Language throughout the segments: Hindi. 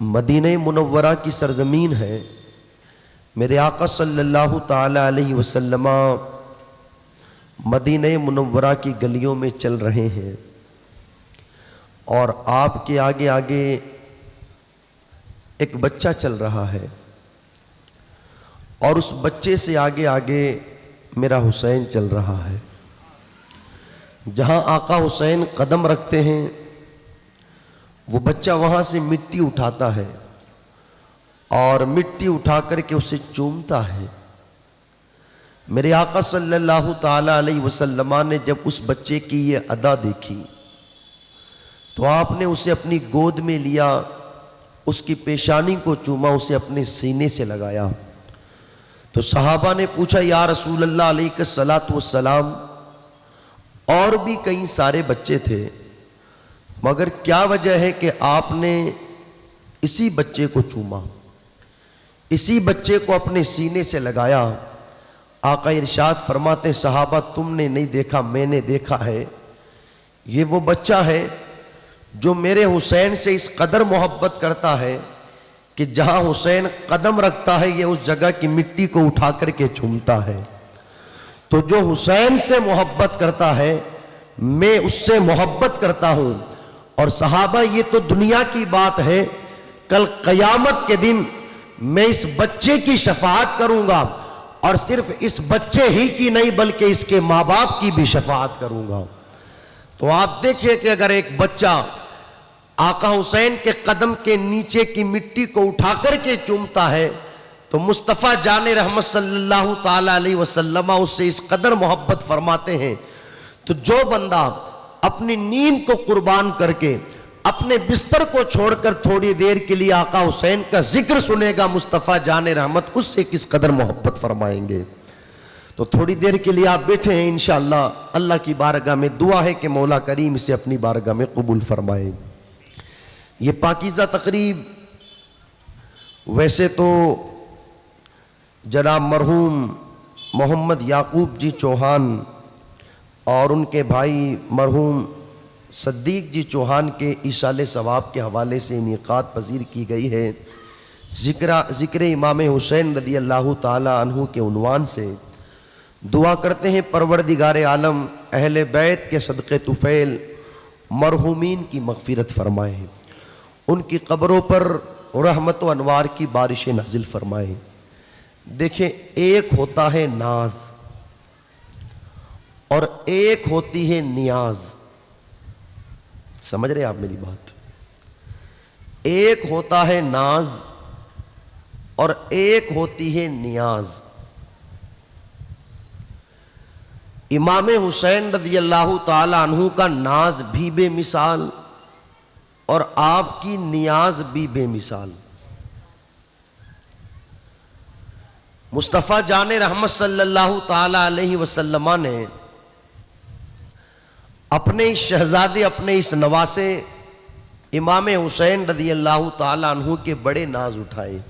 मदीने मुनव्वरा की सरजमीन है। मेरे आका सल्लल्लाहु ताला अलैहि वसल्लम मदीने मुनव्वरा की गलियों में चल रहे हैं और आपके आगे आगे एक बच्चा चल रहा है और उस बच्चे से आगे आगे मेरा हुसैन चल रहा है। जहां आका हुसैन कदम रखते हैं वो बच्चा वहां से मिट्टी उठाता है और मिट्टी उठा करके उसे चूमता है। मेरे आका सल्लल्लाहु ताला अलैहि वसल्लम ने जब उस बच्चे की ये अदा देखी तो आपने उसे अपनी गोद में लिया, उसकी पेशानी को चूमा, उसे अपने सीने से लगाया। तो सहाबा ने पूछा, या रसूल अल्लाह अलैहिस्सलातु वस्सलाम, और भी कई सारे बच्चे थे, मगर क्या वजह है कि आपने इसी बच्चे को चूमा, इसी बच्चे को अपने सीने से लगाया? आका इरशाद फरमाते, सहाबा तुमने नहीं देखा, मैंने देखा है। ये वो बच्चा है जो मेरे हुसैन से इस कदर मोहब्बत करता है कि जहां हुसैन कदम रखता है ये उस जगह की मिट्टी को उठा करके चूमता है। तो जो हुसैन से मोहब्बत करता है मैं उससे मोहब्बत करता हूं। और सहाबा ये तो दुनिया की बात है, कल कयामत के दिन मैं इस बच्चे की शफाअत करूंगा और सिर्फ इस बच्चे ही की नहीं बल्कि इसके माँ बाप की भी शफाअत करूंगा। तो आप देखिए कि अगर एक बच्चा आका हुसैन के कदम के नीचे की मिट्टी को उठा करके चूमता है तो मुस्तफ़ा जाने रहमत सल्लल्लाहु ताला अलैहि वसल्लम उससे इस कदर मोहब्बत फरमाते हैं। तो जो बंदा अपनी नींद को कुर्बान करके अपने बिस्तर को छोड़कर थोड़ी देर के लिए आका हुसैन का जिक्र सुनेगा, मुस्तफ़ा जाने रहमत उससे किस कदर मोहब्बत फरमाएंगे। तो थोड़ी देर के लिए आप बैठे हैं, इंशाअल्लाह अल्लाह की बारगाह में दुआ है कि मौला करीम इसे अपनी बारगाह में कबूल फरमाए। ये पाकीज़ा तकरीब वैसे तो जनाब मरहूम मोहम्मद याकूब जी चौहान और उनके भाई मरहूम सद्दीक जी चौहान के इशाले सवाब के हवाले से इनेकाद पजीर की गई है। ज़िक्र इमाम हुसैन रदी अल्लाह ताला अन्हु के उन्वान से दुआ करते हैं, परवरदिगार आलम अहले बैत के सदक़े तुफ़ैल मरहूमीन की मग़फ़िरत फ़रमाए, उनकी कब्रों पर रहमत व अनवार की बारिशें नाज़िल फ़रमाए। देखें, एक होता है नाज और एक होती है नियाज। समझ रहे आप मेरी बात? एक होता है नाज और एक होती है नियाज। इमाम हुसैन रज़ी अल्लाह ताला अन्हु का नाज भी बेमिसाल और आपकी नियाज भी बेमिसाल। मुस्तफ़ा जाने रहमत सल्लल्लाहु ताला अलैहि वसल्लम ने अपने इस शहजादे, अपने इस नवासे इमाम हुसैन रज़ी अल्लाह ताला अन्हु के बड़े नाज उठाए।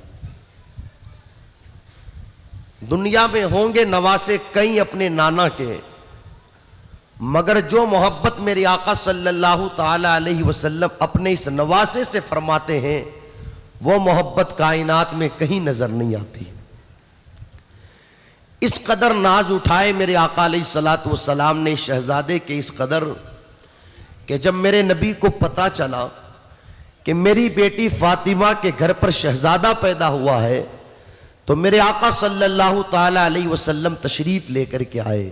दुनिया में होंगे नवासे कई अपने नाना के, मगर जो मोहब्बत मेरे आका सल्लल्लाहु ताला अलैहि वसल्लम अपने इस नवासे से फरमाते हैं वो मोहब्बत कायनात में कहीं नजर नहीं आती। इस कदर नाज उठाए मेरे आका अलैहिस्सलातु वस्सलाम ने शहजादे के इस कदर कि जब मेरे नबी को पता चला कि मेरी बेटी फातिमा के घर पर शहजादा पैदा हुआ है तो मेरे आका सल्लल्लाहु ताला अलैहि वसल्लम तशरीफ लेकर के आए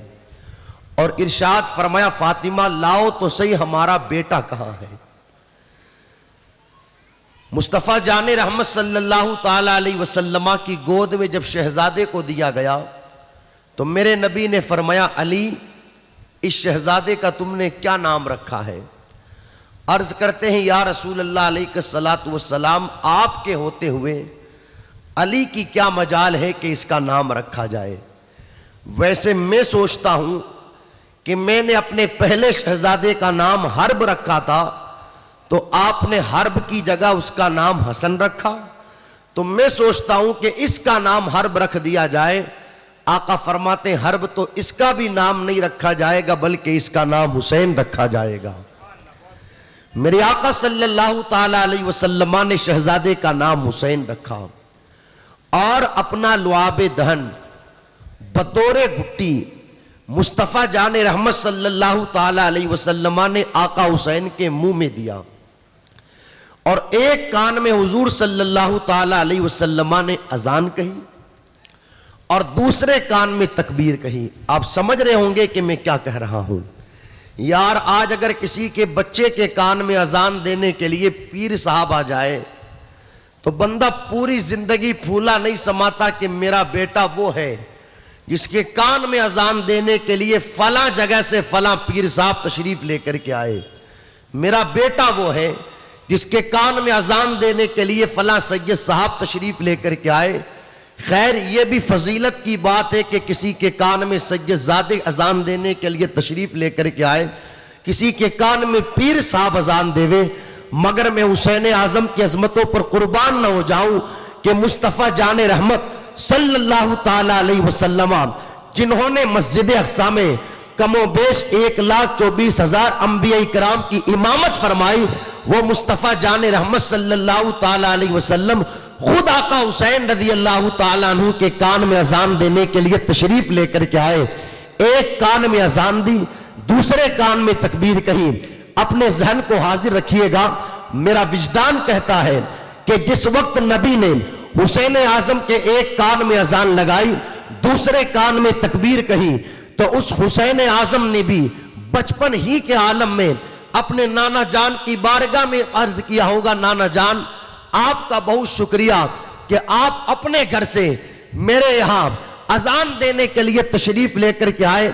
और इरशाद फरमाया, फातिमा लाओ तो सही हमारा बेटा कहां है। मुस्तफ़ा जाने रहमत सल्लल्लाहु ताला अलैहि वसल्लम की गोद में जब शहजादे को दिया गया तो मेरे नबी ने फरमाया, अली इस शहजादे का तुमने क्या नाम रखा है? अर्ज करते हैं, या रसूल अल्लाह अलैहिस्सलातु वस्सलाम, आपके होते हुए अली की क्या मजाल है कि इसका नाम रखा जाए। वैसे मैं सोचता हूं कि मैंने अपने पहले शहजादे का नाम हर्ब रखा था तो आपने हर्ब की जगह उसका नाम हसन रखा, तो मैं सोचता हूं कि इसका नाम हर्ब रख दिया जाए। आका फरमाते, हर्ब तो इसका भी नाम नहीं रखा जाएगा बल्कि इसका नाम हुसैन रखा जाएगा। मेरे आका सल्लल्लाहु ताला अलैहि वसल्लम ने शहजादे का नाम हुसैन रखा और अपना लुआबे दहन बतौरे गुट्टी मुस्तफ़ा जाने रहमत सल्लल्लाहु ताला अलैहि वसल्लम ने आका हुसैन के मुंह में दिया और एक कान में हुजूर सल्लल्लाहु ताला अलैहि वसल्लम ने अजान कही और दूसरे कान में तकबीर कही। आप समझ रहे होंगे कि मैं क्या कह रहा हूं। यार आज अगर किसी के बच्चे के कान में अजान देने के लिए पीर साहब आ जाए तो बंदा पूरी जिंदगी फूला नहीं समाता कि मेरा बेटा वो है जिसके कान में अजान देने के लिए फला जगह से फला पीर साहब तशरीफ लेकर के आए। मेरा बेटा वो है जिसके कान में अजान देने के लिए फला सैयद साहब तशरीफ लेकर के आए। खैर ये भी फजीलत की बात है कि किसी के कान में सैयदजादे अजान देने के लिए तशरीफ लेकर के आए, किसी के कान में पीर साहब अजान देवे, मगर मैं हुसैन आजम की अजमतों पर कुर्बान न हो जाऊं कि मुस्तफ़ा जाने रहमत सल्लल्लाहु ताला अलैहि वसल्लम जिन्होंने मस्जिद अक्सा में कमोबेश 1,24,000 अंबिया इकराम की इमामत फरमाई, वो मुस्तफ़ा जाने रहमत सल्लल्लाहु ताला अलैहि वसल्लम खुद आका हुसैन रज़ी अल्लाह ताला अन्हु के कान में अजान देने के लिए तशरीफ लेकर के आए। एक कान में अजान दी, दूसरे कान में तकबीर कही। अपने जहन को हाजिर रखिएगा, मेरा विजदान कहता है कि जिस वक्त नबी ने हुसैन आजम के एक कान में अजान लगाई, दूसरे कान में तकबीर कही, तो उस हुसैन आजम ने भी बचपन ही के आलम में अपने नाना जान की बारगाह में अर्ज किया होगा, नाना जान आपका बहुत शुक्रिया कि आप अपने घर से मेरे यहां अजान देने के लिए तशरीफ लेकर के आए।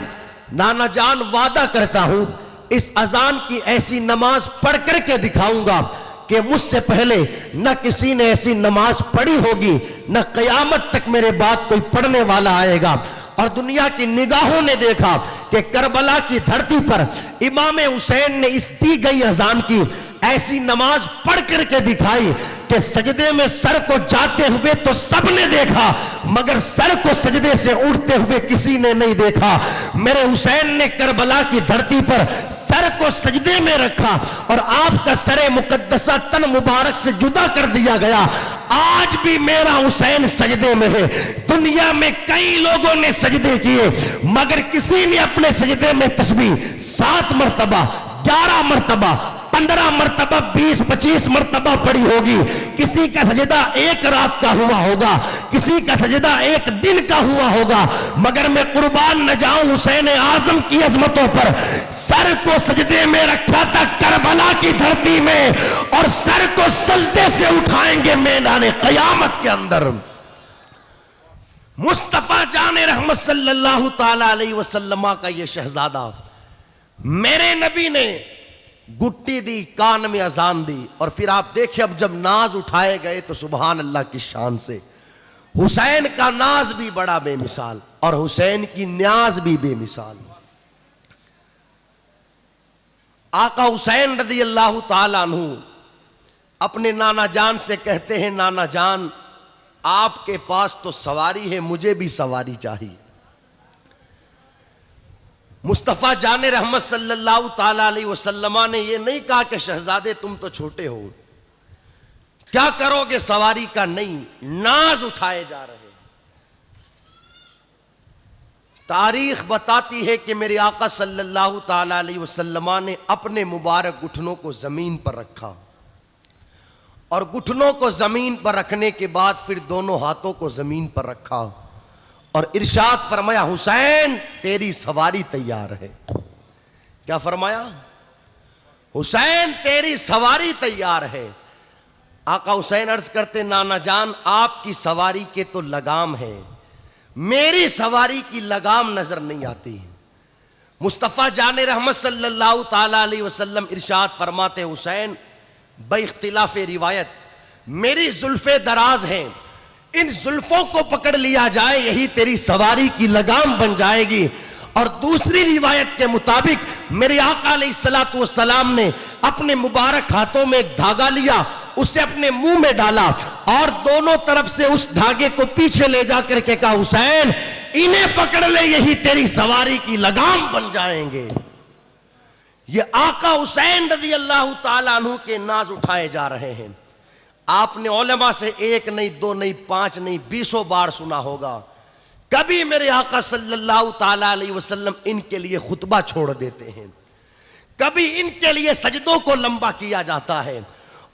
नाना जान वादा करता हूं इस अजान की ऐसी नमाज पढ़ करके दिखाऊंगा कि मुझसे पहले न किसी ने ऐसी नमाज पढ़ी होगी, न कयामत तक मेरे बाद कोई पढ़ने वाला आएगा। और दुनिया की निगाहों ने देखा कि करबला की धरती पर इमाम हुसैन ने इस दी गई अजान की ऐसी नमाज पढ़ करके दिखाई कि सजदे में सर को जाते हुए तो सबने देखा, मगर सर को सजदे से उठते हुए किसी ने नहीं देखा। मेरे हुसैन ने करबला की धरती पर सर को सजदे में रखा और आपका सरे मुकद्दसा तन मुबारक से जुदा कर दिया गया। आज भी मेरा हुसैन सजदे में है। दुनिया में कई लोगों ने सजदे किए, मगर किसी ने अपने सजदे में तस्बीह 7 मरतबा, 11 मरतबा, 15 मरतबा, 20-25 मरतबा पड़ी होगी। किसी का सजदा एक रात का हुआ होगा, किसी का सजदा एक दिन का हुआ होगा, मगर मैं कुर्बान न जाऊं हुसैन आजम की अजमतों पर। सर को सजदे में रखा था करबला की धरती में और सर को सजदे से उठाएंगे मैदान कयामत के अंदर। मुस्तफा जाने रहमत सल्लल्लाहु ताला अलैहि वसल्लम का ये शहजादा, मेरे नबी ने गुट्टी दी, कान में अजान दी, और फिर आप देखिए अब जब नाज उठाए गए तो सुभान अल्लाह की शान से हुसैन का नाज भी बड़ा बेमिसाल और हुसैन की न्याज भी बेमिसाल। आका हुसैन रज़ी अल्लाह ताला अन्हु अपने नाना जान से कहते हैं, नाना जान आपके पास तो सवारी है, मुझे भी सवारी चाहिए। मुस्तफ़ा जाने रहमत सल्लल्लाहु ताला अलैहि वसल्लम ने यह नहीं कहा कि शहजादे तुम तो छोटे हो, क्या करोगे सवारी का, नहीं, नाज उठाए जा रहे। तारीख बताती है कि मेरे आका सल्लल्लाहु ताला अलैहि वसल्लम ने अपने मुबारक घुटनों को जमीन पर रखा और घुटनों को जमीन पर रखने के बाद फिर दोनों हाथों को जमीन पर रखा और इरशाद फरमाया, हुसैन तेरी सवारी तैयार है। क्या फरमाया? हुसैन तेरी सवारी तैयार है। आका हुसैन अर्ज करते, नाना जान आपकी सवारी के तो लगाम है, मेरी सवारी की लगाम नजर नहीं आती। मुस्तफ़ा जाने रहमत सल्लल्लाहु ताला अलैहि वसल्लम इरशाद फरमाते, हुसैन बइख्तिलाफ़े रिवायत मेरी जुल्फे दराज हैं, इन जुल्फों को पकड़ लिया जाए, यही तेरी सवारी की लगाम बन जाएगी। और दूसरी रिवायत के मुताबिक मेरे आका अलैहिस्सलातु वस्सलाम ने अपने मुबारक हाथों में एक धागा लिया, उसे अपने मुंह में डाला और दोनों तरफ से उस धागे को पीछे ले जाकर के कहा, हुसैन इन्हें पकड़ ले, यही तेरी सवारी की लगाम बन जाएंगे। ये आका हुसैन रज़ी अल्लाह ताला अन्हु के नाज उठाए जा रहे हैं। आपने उलमा से एक नहीं, दो नहीं, पांच नहीं, 20 बार सुना होगा। कभी मेरे आका सल्लल्लाहु ताला अलैहि वसल्लम इनके लिए खुतबा छोड़ देते हैं, कभी इनके लिए सजदों को लंबा किया जाता है।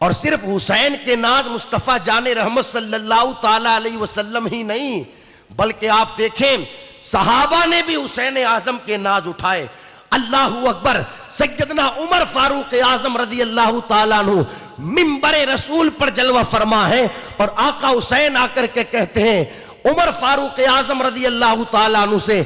और सिर्फ हुसैन के नाज मुस्तफ़ा जाने रहमत सल्लल्लाहु ताला अलैहि वसल्लम ही नहीं, बल्कि आप देखें सहाबा ने भी हुसैन आजम के नाज उठाए। अल्लाहू अकबर। सैयदना उमर फारूक आजम रज़ी अल्लाह ताला अन्हु मिंबरे रसूल पर जलवा फरमा है और आका हुसैन आकर के कहते हैं उमर फारूक आजम रज़ी अल्लाह ताला अन्हु से,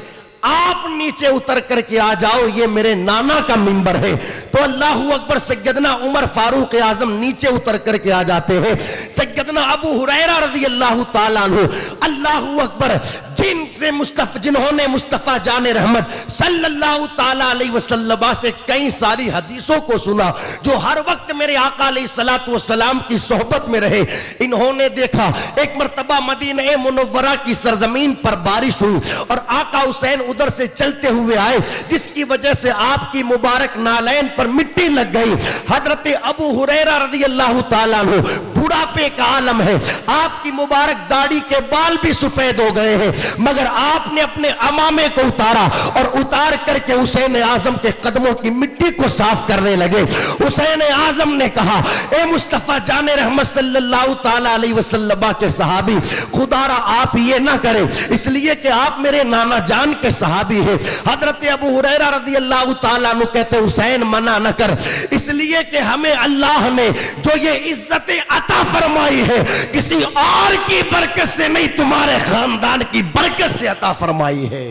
आप नीचे उतर करके आ जाओ, ये मेरे नाना का मिंबर है। तो अल्लाहू अकबर। सैयदना उमर फारूक आजम नीचे उतर करके आ जाते हैं। सैयदना अबू हुरैरा रज़ी अल्लाह ताला अन्हु, अल्लाहू अकबर, जिन्होंने मुस्तफ़ा जाने रहमत सल्लल्लाहु ताला अलैहि वसल्लम से कई सारी हदीसों को सुना, जो हर वक्त मेरे आका अलैहिस्सलातु वस्सलाम की सोहबत में रहे। इन्होंने देखा एक मर्तबा मदीना मुनव्वरा की सरजमीन पर बारिश हुई और आका हुसैन उधर से चलते हुए आए, जिसकी वजह से आपकी मुबारक नालैन पर मिट्टी लग गई। हजरत अबू हुरैरा रज़ी अल्लाह ताला अन्हु, बुढ़ापे का आलम है, आपकी मुबारक दाढ़ी के बाल भी सफेद हो गए हैं, मगर आपने अपने अमामे को उतारा और उतार करके हुसैन आजम के कदमों की मिट्टी को साफ करने लगे। हुसैन आजम ने कहा, ए मुस्तफ़ा जाने रहमत सल्लल्लाहु ताला अलैहि वसल्लम के सहाबी, खुदारा आप ये ना करें, इसलिए कि आप मेरे नाना जान के सहाबी हैं। हजरत अबू हुरैरा रज़ी अल्लाह ताला अन्हु कहते, हुसैन मना न कर, इसलिए कि हमें अल्लाह ने जो ये इज्जत अता फरमाई है किसी और की बरकत से नहीं, तुम्हारे खानदान की बरकत से अता फरमाई है।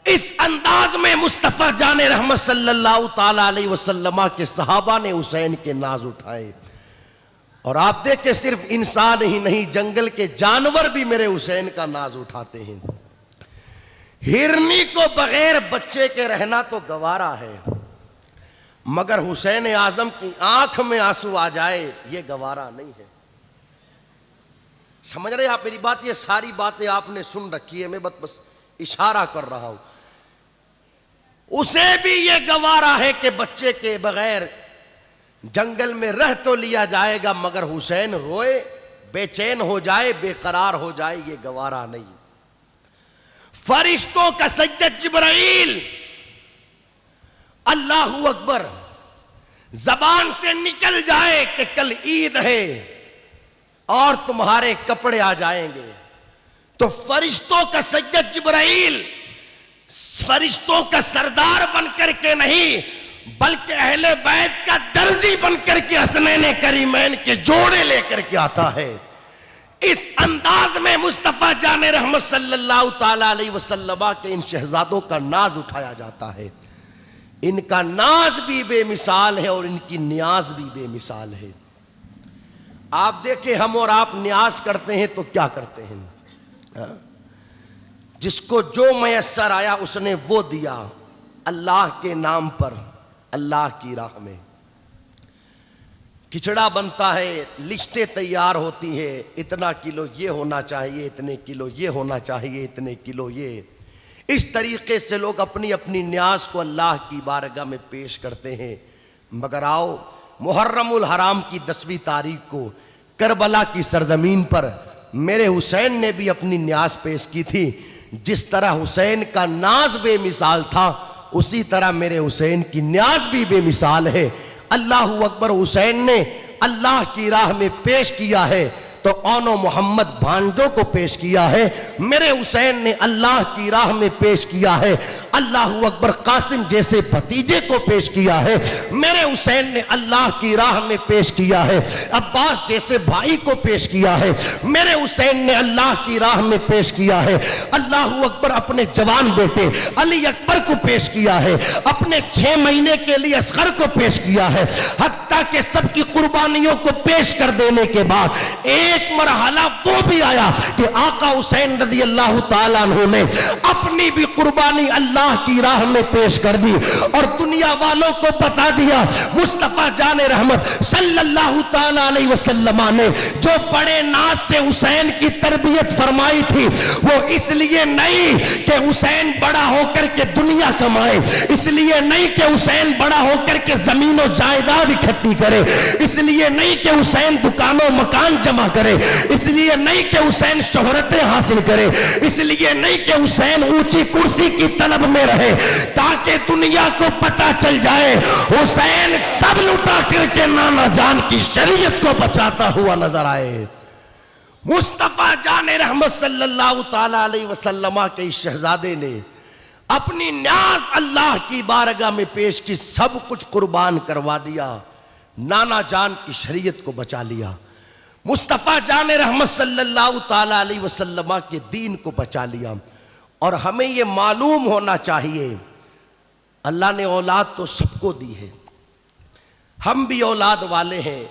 इस अंदाज में मुस्तफ़ा जाने रहमत सल्लल्लाहु ताला अलैहि वसल्लम के सहाबा ने हुसैन के नाज उठाए। और आप देखें, सिर्फ इंसान ही नहीं, जंगल के जानवर भी मेरे हुसैन का नाज उठाते हैं। हिरनी को बगैर बच्चे के रहना तो गवारा है, मगर हुसैन आजम की आंख में आंसू आ जाए ये गवारा नहीं है। समझ रहे आप मेरी बात? ये सारी बातें आपने सुन रखी है, मैं बस इशारा कर रहा हूं। उसे भी ये गवारा है कि बच्चे के बगैर जंगल में रह तो लिया जाएगा, मगर हुसैन रोए, बेचैन हो जाए, बेकरार हो जाए, ये गवारा नहीं। फरिश्तों का सैयद जिब्राइल, अल्लाहू अकबर, जबान से निकल जाए कि कल ईद है और तुम्हारे कपड़े आ जाएंगे, तो फरिश्तों का सैयद जिब्राइल फरिश्तों का सरदार बनकर के नहीं, बल्कि अहले बैत का दर्जी बनकर के हसनैन करीमैन के जोड़े लेकर के आता है। इस अंदाज में मुस्तफ़ा जाने रहमत सल्लल्लाहु ताला अलैहि वसल्लम के इन शहजादों का नाज उठाया जाता है। इनका नाज भी बेमिसाल है और इनकी न्याज भी बेमिसाल है। आप देखें, हम और आप न्याज करते हैं तो क्या करते हैं? हाँ? जिसको जो मयस्सर आया उसने वो दिया, अल्लाह के नाम पर, अल्लाह की राह में। खिचड़ा बनता है, लिस्टें तैयार होती है, इतना किलो ये होना चाहिए, इतने किलो ये होना चाहिए, इतने किलो ये। इस तरीके से लोग अपनी अपनी न्याज को अल्लाह की बारगाह में पेश करते हैं। मगर आओ, मुहर्रमुल हराम की 10वीं तारीख को करबला की सरजमीन पर मेरे हुसैन ने भी अपनी न्याज पेश की थी। जिस तरह हुसैन का नाज बेमिसाल था, उसी तरह मेरे हुसैन की न्याज भी बेमिसाल है। अल्लाहू अकबर। हुसैन ने अल्लाह की राह में पेश किया है तो ओनो मोहम्मद भांजों को पेश किया है। मेरे हुसैन ने अल्लाह की राह में पेश किया है। अल्लाहू अकबर। कासिम जैसे भतीजे को पेश किया है। मेरे हुसैन ने अल्लाह की राह में पेश किया है। अब्बास जैसे भाई को पेश किया है। मेरे हुसैन ने अल्लाह की राह में पेश किया है। अल्लाहू अकबर। अपने जवान बेटे अली अकबर को पेश किया है। अपने 6 महीने के लिए असगर को पेश किया है। हत्ता के सबकी कुर्बानियों को पेश कर देने के बाद एक मरहला वो भी आया कि आका हुसैन रज़ी अल्लाह ताला अन्हु ने अपनी भी कुर्बानी अल्लाह अल्लाह की राह में पेश कर दी और दुनिया वालों को बता दिया मुस्तफा जाने रहमत सल्लल्लाहु ताला अलैहि वसल्लम ने जो बड़े नाज से हुसैन की तरबियत फरमाई थी वो इसलिए नहीं कि हुसैन बड़ा होकर के दुनिया कमाए, इसलिए नहीं कि हुसैन बड़ा होकर के जमीनों जायदाद इकट्ठी करे, इसलिए नहीं कि हुसैन दुकानों मकान जमा करे, इसलिए नहीं कि हुसैन शोहरतें हासिल करे, इसलिए नहीं कि हुसैन ऊंची कुर्सी की तलब में रहे, ताकि दुनिया को पता चल जाए हुसैन सब लुटा करके नाना जान की शरीयत को बचाता हुआ नजर आए। मुस्तफा जाने रहमत सल्लल्लाहु ताला अलैहि वसल्लम के इस शहजादे ने अपनी न्याज अल्लाह की बारगाह में पेश की, सब कुछ कुर्बान करवा दिया, नाना जान की शरीयत को बचा लिया। मुस्तफा जाने रहमत सल्लल्लाहु ताला अलैहि वसल्लम के दीन को बचा लिया। और हमें यह मालूम होना चाहिए अल्लाह ने औलाद तो सबको दी है, हम भी औलाद वाले हैं।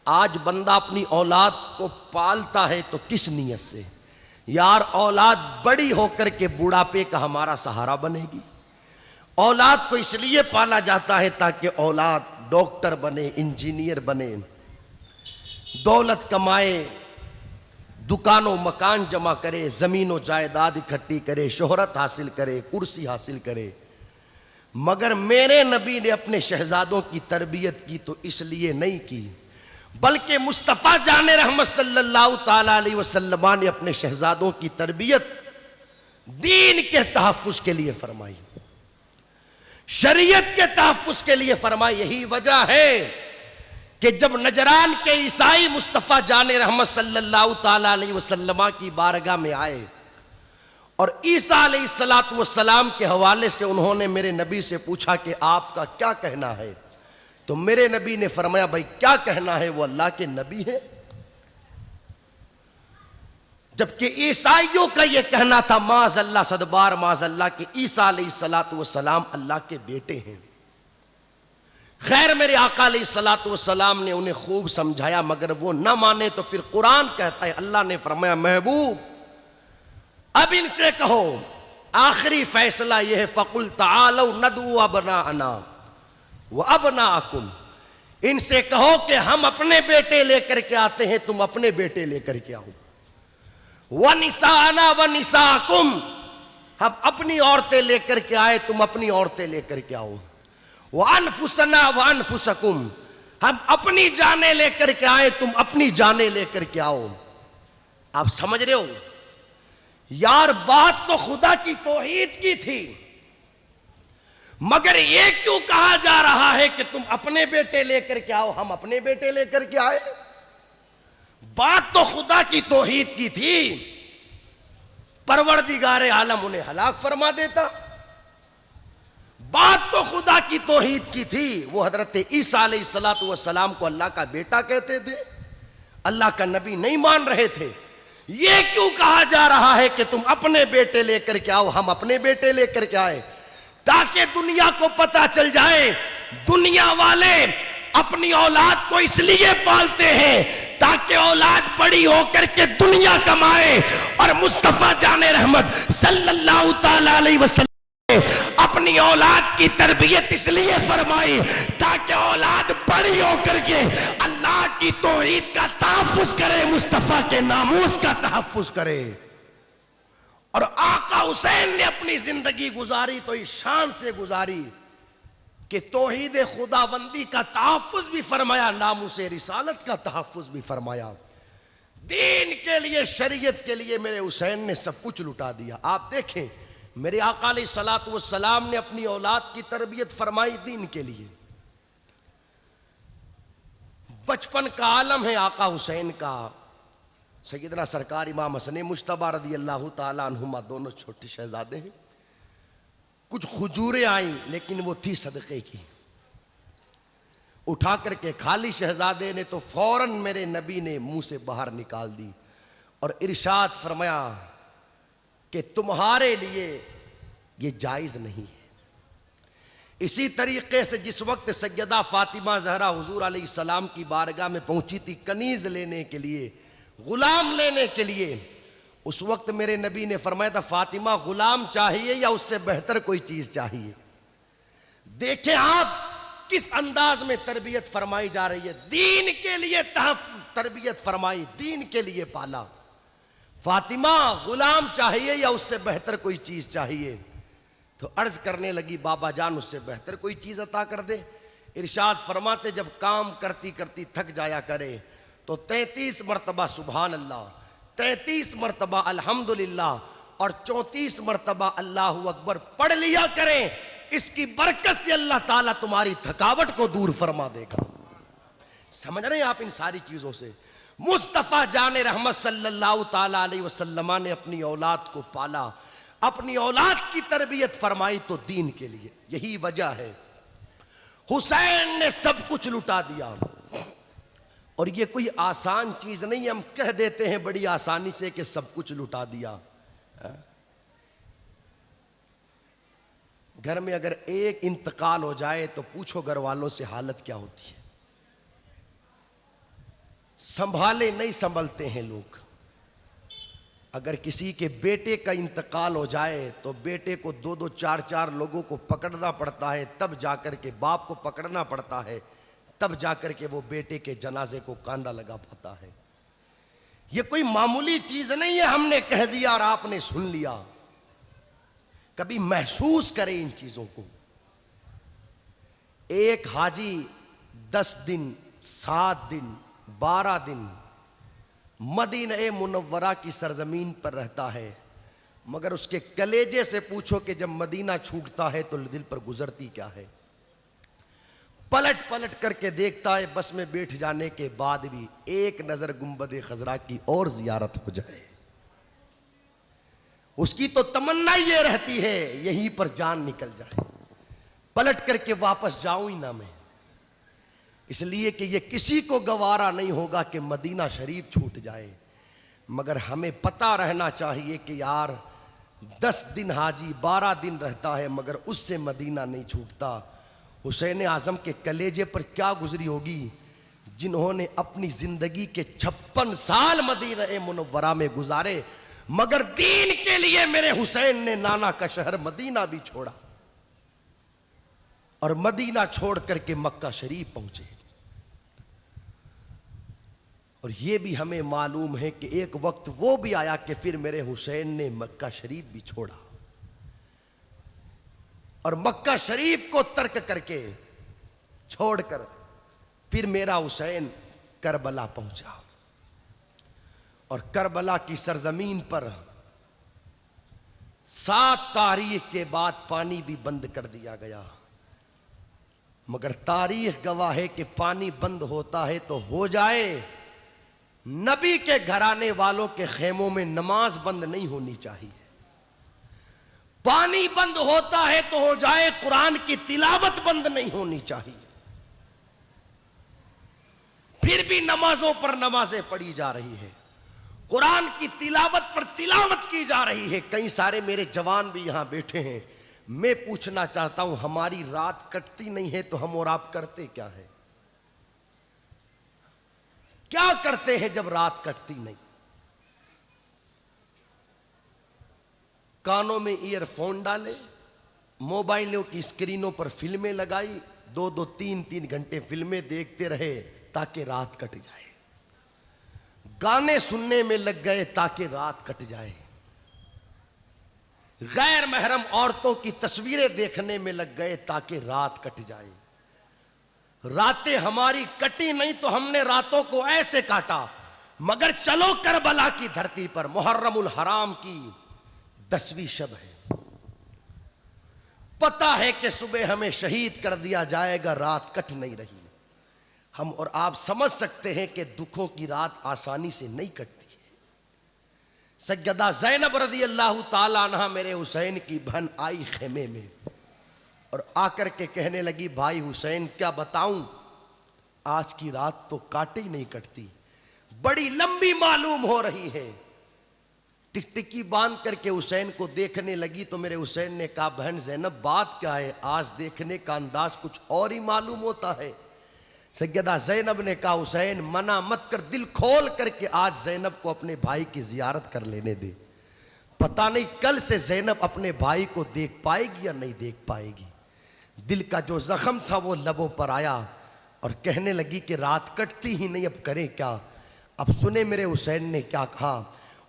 आज बंदा अपनी औलाद को पालता है तो किस नीयत से? यार औलाद बड़ी होकर के बुढ़ापे का हमारा सहारा बनेगी। औलाद को इसलिए पाला जाता है ताकि औलाद डॉक्टर बने, इंजीनियर बने, दौलत कमाए, दुकानों मकान जमा करे, जमीनों जायदाद इकट्ठी करे, शोहरत हासिल करे, कुर्सी हासिल करे। मगर मेरे नबी ने अपने शहजादों की तरबियत की तो इसलिए नहीं की, बल्कि मुस्तफ़ा जाने रहमत सल्लल्लाहु ताला अलैहि वसल्लम ने अपने शहजादों की तरबियत दीन के तहफ़्फ़ुज़ के लिए फरमाई, शरीयत के तहफ़्फ़ुज़ के लिए फरमाई। यही वजह है कि जब नजरान के ईसाई मुस्तफ़ा जाने रहमत सल्लल्लाहु ताला अलैहि वसल्लम की बारगाह में आए और ईसा अलैहिस्सलातु वस्सलाम के हवाले से उन्होंने मेरे नबी से पूछा कि आपका क्या कहना है, तो मेरे नबी ने फरमाया भाई क्या कहना है, वो अल्लाह के नबी है। जबकि ईसाइयों का यह कहना था माज़अल्लाह सदबार माज़अल्लाह कि ईसा अलैहिस्सलातु वस्सलाम अल्लाह के बेटे हैं। खैर मेरे आका अलैहिस्सलातु वस्सलाम ने उन्हें खूब समझाया, मगर वो ना माने तो फिर कुरान कहता है, अल्लाह ने फरमाया महबूब अब इनसे कहो आखिरी फैसला यह है, फ़कुल तआलौ नदउ अबनाअना व अबनाअकुम, इनसे कहो कि हम अपने बेटे लेकर के आते हैं, तुम अपने बेटे लेकर के आओ। व निसाअना व निसाअकुम, हम अपनी औरतें लेकर के आए, तुम अपनी औरतें लेकर के आओ। व अनफुसना व अनफुसकुम, हम अपनी जानें लेकर के आए, तुम अपनी जानें लेकर के आओ। आप समझ रहे हो यार, बात तो खुदा की तौहीद की थी, मगर ये क्यों कहा जा रहा है कि तुम अपने बेटे लेकर के आओ, हम अपने बेटे लेकर के आए? बात तो खुदा की तौहीद की थी, परवरदिगारे आलम उन्हें हलाक फरमा देता। बात तो खुदा की तौहीद की थी, वो हजरत ईसा अलैहिस्सलातु वस्सलाम को अल्लाह का बेटा कहते थे, अल्लाह का नबी नहीं मान रहे थे। ये क्यों कहा जा रहा है कि तुम अपने बेटे लेकर के आओ, हम अपने बेटे लेकर के आए? ताकि दुनिया को पता चल जाए दुनिया वाले अपनी औलाद को इसलिए पालते हैं ताकि औलाद बड़ी होकर के दुनिया कमाए। और मुस्तफा जाने रहमत सल्लल्लाहु ताला अलैहि वसल्लम अपनी औलाद की तरबियत इसलिए फरमाई ताकि औलाद बड़ी होकर के अल्लाह की तौहीद का तहफ़्फ़ुज़ करे, मुस्तफा के नामूस का तहफ़्फ़ुज़ करे। और आका हुसैन ने अपनी जिंदगी गुजारी तो इस शान से गुजारी कि तौहीद खुदाबंदी का तहफ़्फ़ुज़ भी फरमाया, नामूस रिसालत का तहफ़्फ़ुज़ भी फरमाया। दीन के लिए, शरीयत के लिए मेरे हुसैन ने सब कुछ लुटा दिया। आप देखें मेरे आका अलैहिस्सलातु वस्सलाम ने अपनी औलाद की तरबियत फरमाई दीन के लिए। बचपन का आलम है आका हुसैन का। सैयदना सरकार इमाम हसन मुश्तबा रज़ी अल्लाह ताला अन्हुमा दोनों छोटे शहजादे हैं। कुछ खुजूरें आई लेकिन वो थी सदक़े की, उठा करके खाली शहजादे ने तो फौरन मेरे नबी ने मुंह से बाहर निकाल दी और इरशाद फरमाया कि तुम्हारे लिए ये जायज़ नहीं है। इसी तरीके से जिस वक्त सैयदा फातिमा ज़हरा हुजूर अलैहिस्सलाम की बारगाह में पहुंची थी कनीज़ लेने के लिए, गुलाम लेने के लिए, उस वक्त मेरे नबी ने फरमाया था, फातिमा गुलाम चाहिए या उससे बेहतर कोई चीज चाहिए? देखें आप किस अंदाज में तरबियत फरमाई जा रही है। दीन के लिए तरबियत फरमाई, दीन के लिए पाला। फातिमा गुलाम चाहिए या उससे बेहतर कोई चीज चाहिए? तो अर्ज करने लगी, बाबा जान उससे बेहतर कोई चीज अता कर दे। इरशाद फरमाते, जब काम करती करती थक जाया करे तो 33 मरतबा सुभान अल्लाह, 33 मरतबा अल्हम्दुलिल्लाह और 34 मरतबा अल्लाहु अकबर पढ़ लिया करें। इसकी बरकत से अल्लाह ताला तुम्हारी थकावट को दूर फरमा देगा। समझ रहे हैं आप इन सारी चीजों से? मुस्तफा जाने रहमत सल्लल्लाहु ताला अलैहि वसल्लम ने अपनी औलाद को पाला, अपनी औलाद की तरबियत फरमाई तो दीन के लिए। यही वजह है हुसैन ने सब कुछ लुटा दिया। और ये कोई आसान चीज नहीं है, हम कह देते हैं बड़ी आसानी से कि सब कुछ लुटा दिया। घर में अगर एक इंतकाल हो जाए तो पूछो घर वालों से हालत क्या होती है। संभाले नहीं संभलते हैं लोग। अगर किसी के बेटे का इंतकाल हो जाए तो बेटे को 2-2, 4-4 लोगों को पकड़ना पड़ता है, तब जाकर के बाप को पकड़ना पड़ता है, तब जाकर के वो बेटे के जनाजे को कांधा लगा पाता है। ये कोई मामूली चीज नहीं है हमने कह दिया और आपने सुन लिया। कभी महसूस करें इन चीजों को। एक हाजी 10 दिन, 7 दिन, 12 दिन मदीना मुनव्वरा की सरजमीन पर रहता है, मगर उसके कलेजे से पूछो कि जब मदीना छूटता है तो दिल पर गुजरती क्या है। पलट पलट करके देखता है बस में बैठ जाने के बाद भी एक नजर गुंबद खजरा की और जियारत हो जाए। उसकी तो तमन्ना ये रहती है यहीं पर जान निकल जाए, पलट करके वापस जाऊं ही ना मैं। इसलिए कि ये किसी को गवारा नहीं होगा कि मदीना शरीफ छूट जाए, मगर हमें पता रहना चाहिए कि यार 10 दिन हाजी 12 दिन रहता है मगर उससे मदीना नहीं छूटता। हुसैन आजम के कलेजे पर क्या गुजरी होगी जिन्होंने अपनी जिंदगी के 56 साल मदीना मुनव्वरा में गुजारे, मगर दीन के लिए मेरे हुसैन ने नाना का शहर मदीना भी छोड़ा और मदीना छोड़ करके मक्का शरीफ पहुंचे। और यह भी हमें मालूम है कि एक वक्त वो भी आया कि फिर मेरे हुसैन ने मक्का शरीफ भी छोड़ा और मक्का शरीफ को तर्क करके छोड़कर फिर मेरा हुसैन करबला पहुंचा। और करबला की सरजमीन पर 7 तारीख के बाद पानी भी बंद कर दिया गया, मगर तारीख गवाह है कि पानी बंद होता है तो हो जाए, नबी के घराने वालों के खेमों में नमाज बंद नहीं होनी चाहिए। पानी बंद होता है तो हो जाए, कुरान की तिलावत बंद नहीं होनी चाहिए। फिर भी नमाजों पर नमाजें पढ़ी जा रही है, कुरान की तिलावत पर तिलावत की जा रही है। कई सारे मेरे जवान भी यहां बैठे हैं। मैं पूछना चाहता हूं, हमारी रात कटती नहीं है तो हम और आप करते क्या है? क्या करते हैं जब रात कटती नहीं? कानों में ईयरफोन डाले, मोबाइलों की स्क्रीनों पर फिल्में लगाई, 2-2, 3-3 घंटे फिल्में देखते रहे ताकि रात कट जाए। गाने सुनने में लग गए ताकि रात कट जाए। गैर महरम औरतों की तस्वीरें देखने में लग गए ताकि रात कट जाए। रातें हमारी कटी नहीं तो हमने रातों को ऐसे काटा। मगर चलो करबला की धरती पर मुहर्रमुल हराम की 10वीं शब है, पता है कि सुबह हमें शहीद कर दिया जाएगा, रात कट नहीं रही। हम और आप समझ सकते हैं कि दुखों की रात आसानी से नहीं कटती है। सैयदा ज़ैनब रज़ी अल्लाह ताला अन्हा मेरे हुसैन की बहन आई खेमे में और आकर के कहने लगी, भाई हुसैन क्या बताऊं, आज की रात तो काटे ही नहीं कटती, बड़ी लंबी मालूम हो रही है। टिकटिकी बांध करके हुसैन को देखने लगी तो मेरे हुसैन ने कहा, बहन ज़ैनब बात क्या है, आज देखने का अंदाज कुछ और ही मालूम होता है। सैयदा ज़ैनब ने कहा हुसैन मना मत कर, दिल खोल करके आज ज़ैनब को अपने भाई की जियारत कर लेने दे। पता नहीं कल से ज़ैनब अपने भाई को देख पाएगी या नहीं देख पाएगी। दिल का जो जख्म था वो लबों पर आया और कहने लगी कि रात कटती ही नहीं, अब करें क्या। अब सुने मेरे हुसैन ने क्या कहा।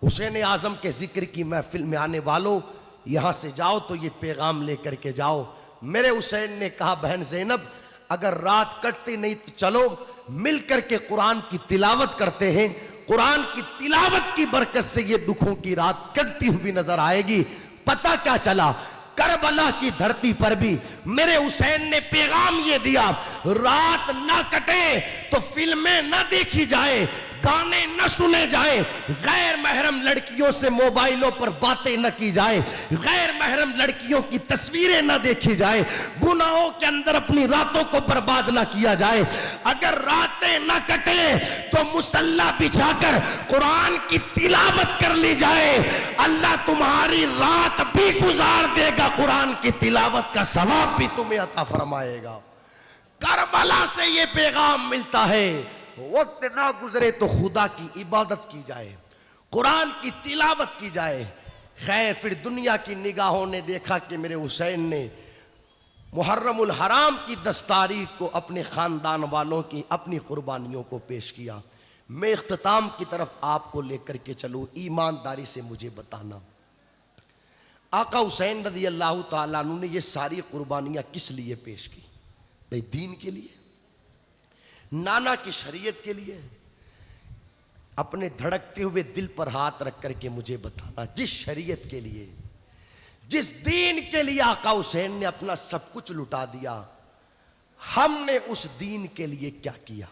हुसैन आज़म के जिक्र की महफिल में आने वालों, यहाँ से जाओ तो ये पैगाम लेकर के जाओ। मेरे हुसैन ने कहा बहन ज़ैनब अगर रात कटती नहीं तो चलो मिल करके कुरान की तिलावत करते हैं। कुरान की तिलावत की बरकत से ये दुखों की रात कटती हुई नजर आएगी। पता क्या चला, करबला की धरती पर भी मेरे हुसैन ने पैगाम ये दिया, रात ना कटे तो फिल्में ना देखी जाए, गाने न सुने जाए, गैर महरम लड़कियों से मोबाइलों पर बातें न की जाए, गैर महरम लड़कियों की तस्वीरें न देखी जाए, गुनाहों के अंदर अपनी रातों को बर्बाद न किया जाए। अगर रातें न कटे तो मुसल्ला बिछाकर कुरान की तिलावत कर ली जाए, अल्लाह तुम्हारी रात भी गुजार देगा, कुरान की तिलावत का सवाब भी तुम्हें अता फरमाएगा। करबला से ये पैगाम मिलता है, वक्त ना गुजरे तो खुदा की इबादत की जाए, कुरान की तिलावत की जाए। खैर फिर दुनिया की निगाहों ने देखा कि मेरे हुसैन ने मुहर्रमुल हराम की 10 तारीख को अपने ख़ानदान वालों की अपनी कुर्बानियों को पेश किया। मैं इख्तिताम की तरफ आपको लेकर के चलूँ, ईमानदारी से मुझे बताना आका हुसैन रज़ी अल्लाह ताला अन्हु ने ये सारी कुर्बानियाँ किस लिए पेश की? भाई दीन के लिए, नाना की शरीयत के लिए। अपने धड़कते हुए दिल पर हाथ रख करके मुझे बताना, जिस शरीयत के लिए, जिस दीन के लिए आका हुसैन ने अपना सब कुछ लुटा दिया, हमने उस दीन के लिए क्या किया?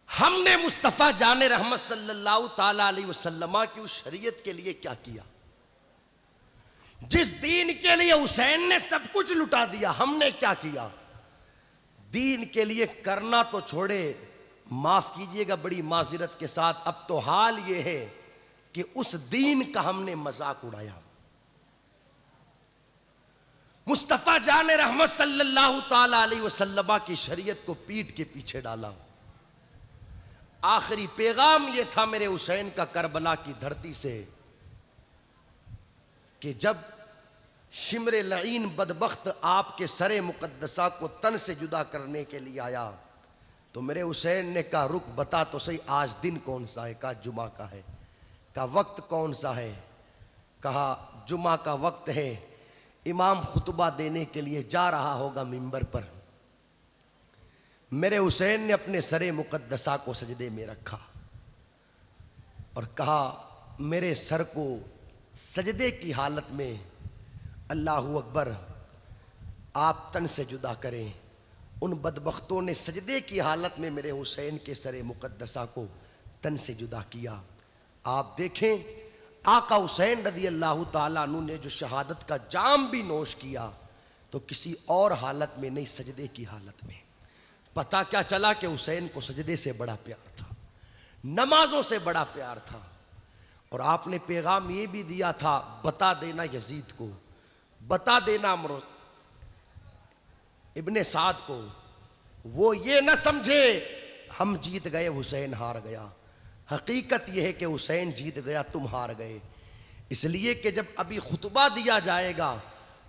हमने मुस्तफ़ा जाने रहमत सल्लल्लाहु ताला अलैहि वसल्लम की उस शरीयत के लिए क्या किया? जिस दीन के लिए हुसैन ने सब कुछ लुटा दिया, हमने क्या किया? दीन के लिए करना तो छोड़े, माफ कीजिएगा बड़ी माजिरत के साथ, अब तो हाल ये है कि उस दीन का हमने मजाक उड़ाया। मुस्तफ़ा जाने रहमत सल्लल्लाहु ताला अलैहि वसल्लम की शरीयत को पीठ के पीछे डाला। आखिरी पैगाम ये था मेरे हुसैन का करबला की धरती से कि जब शिमरे लईन बदबख्त आपके सरे मुकद्दसा को तन से जुदा करने के लिए आया तो मेरे हुसैन ने कहा रुक बता तो सही, आज दिन कौन सा है? कहा जुमा का है। कहा वक्त कौन सा है? कहा जुमा का वक्त है, इमाम खुतबा देने के लिए जा रहा होगा मिंबर पर। मेरे हुसैन ने अपने सरे मुकद्दसा को सजदे में रखा और कहा मेरे सर को सजदे की हालत में अल्लाहु अकबर आप तन से जुदा करें। उन बदबख्तों ने सजदे की हालत में मेरे हुसैन के सरे मुकद्दसा को तन से जुदा किया। आप देखें आका हुसैन रज़ी अल्लाह ताला अन्हु ने जो शहादत का जाम भी नोश किया तो किसी और हालत में नहीं, सजदे की हालत में। पता क्या चला कि हुसैन को सजदे से बड़ा प्यार था, नमाजों से बड़ा प्यार था। और आपने पैगाम ये भी दिया था, बता देना यजीद को, बता देना इब्ने साद को, वो ये न समझे हम जीत गए हुसैन हार गया। हकीकत यह है कि हुसैन जीत गया, तुम हार गए। इसलिए कि जब अभी खुतबा दिया जाएगा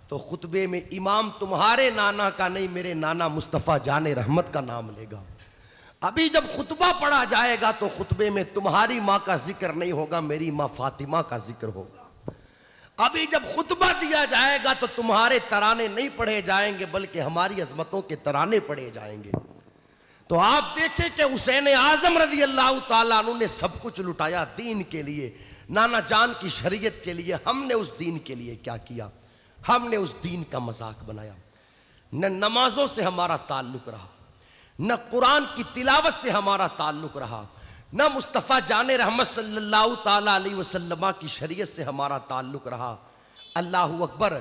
तो खुतबे में इमाम तुम्हारे नाना का नहीं, मेरे नाना मुस्तफ़ा जाने रहमत का नाम लेगा। अभी जब खुतबा पढ़ा जाएगा तो खुतबे में तुम्हारी माँ का जिक्र नहीं होगा, मेरी माँ फातिमा का जिक्र होगा। अभी जब खुतबा दिया जाएगा तो तुम्हारे तराने नहीं पढ़े जाएंगे बल्कि हमारी अजमतों के तराने पढ़े जाएंगे। तो आप देखें कि हुसैन आजम रज़ी अल्लाह ताला अन्हु ने सब कुछ लुटाया दीन के लिए, नाना जान की शरीयत के लिए। हमने उस दीन के लिए क्या किया? हमने उस दीन का मजाक बनाया। न नमाजों से हमारा ताल्लुक रहा, न कुरान की तिलावत से हमारा ताल्लुक रहा, न मुस्तफ़ा जाने रहमत सल्लल्लाहु ताला अलैहि वसल्लम की शरीयत से हमारा ताल्लुक रहा। अल्लाहु अकबर,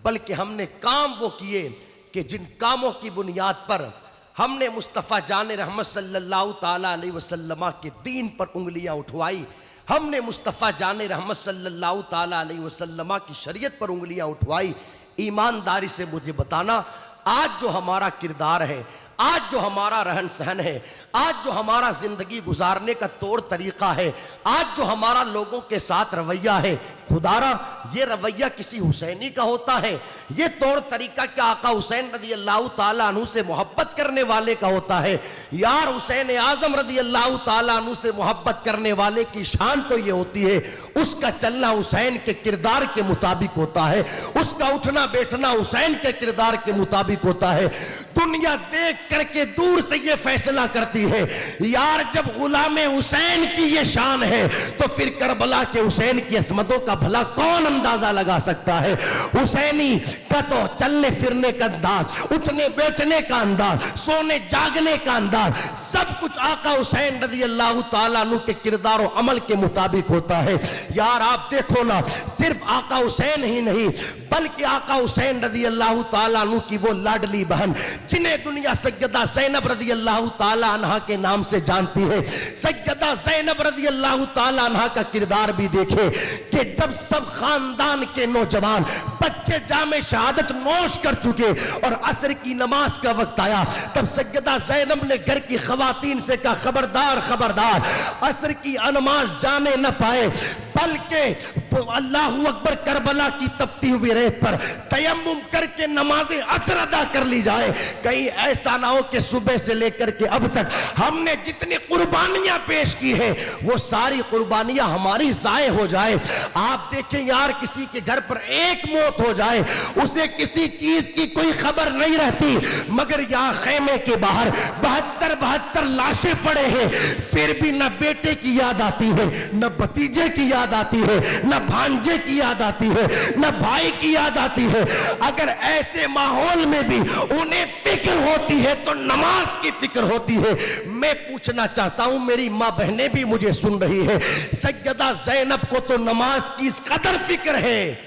बल्कि हमने काम वो किए कि जिन कामों की बुनियाद पर हमने मुस्तफ़ा जाने रहमत सल्लल्लाहु ताला अलैहि वसल्लम के दीन पर उंगलियां उठवाई, हमने मुस्तफ़ा जाने रहमत सल्लल्लाहु ताला अलैहि वसल्लम की शरीयत पर उंगलियां उठवाई। ईमानदारी से मुझे बताना, आज जो हमारा किरदार है, आज जो हमारा रहन सहन है, आज जो हमारा जिंदगी गुजारने का तौर तरीका है, आज जो हमारा लोगों के साथ रवैया है, खुदारा ये रवैया किसी हुसैनी का होता है? ये तौर तरीका क्या आका हुसैन रज़ी अल्लाह ताला अन्हु से मोहब्बत करने वाले का होता है? यार हुसैन आजम रज़ी अल्लाह ताला अन्हु से मोहब्बत करने वाले की शान तो ये होती है, उसका चलना हुसैन के किरदार के मुताबिक होता है, उसका उठना बैठना हुसैन के किरदार के मुताबिक होता है। दुनिया देख करके दूर से ये फैसला करती है, यार जब गुलामे हुसैन की ये शान है तो फिर करबला के हुसैन की असमतों का भला कौन अंदाजा लगा सकता है? हुसैनी का तो चलने फिरने का अंदाज, उठने बैठने का अंदाज, सोने जागने का अंदाज, सब कुछ आका हुसैन रज़ी अल्लाह ताला अन्हु के किरदार और अमल के मुताबिक होता है। यार आप देखो ना, सिर्फ आका हुसैन ही नहीं बल्कि आका हुसैन रज़ी अल्लाह ताला अन्हु की वो लाडली बहन जिन्हें दुनिया सैयदा ज़ैनब रज़ी अल्लाह ताला अन्हा के नाम से जानती है, सैयदा ज़ैनब रज़ी अल्लाह ताला अन्हा का किरदार भी देखे कि जब सब खानदान के नौजवान बच्चे जामे शहादत नोश कर चुके और असर की नमाज का वक्त आया, तब सैयदा ज़ैनब ने घर की खवातीन से कहा, खबरदार खबरदार, असर की नमाज जाने न पाए बल्कि अल्लाहू अकबर करबला की तपती हुई रेत पर तयम्मुम करके नमाज़े असर अदा कर ली जाए। कहीं ऐसा ना हो कि सुबह से लेकर के अब तक हमने जितनी कुर्बानियां पेश की है वो सारी कुर्बानियां हमारी ज़ाय हो जाए। आप देखें यार, किसी के घर पर एक मौत हो जाए उसे किसी चीज की कोई खबर नहीं रहती, मगर यहाँ खेमे के बाहर 72 लाशें पड़े हैं, फिर भी न बेटे की याद आती है, न भतीजे की याद आती है, न भांजे की याद आती है, न भाई की याद आती है। अगर ऐसे माहौल में भी उन्हें फिक्र होती है तो नमाज की फिक्र होती है। मैं पूछना चाहता हूं, मेरी मां बहनें भी मुझे सुन रही है, सैयदा ज़ैनब को तो नमाज की इस कदर फिक्र है,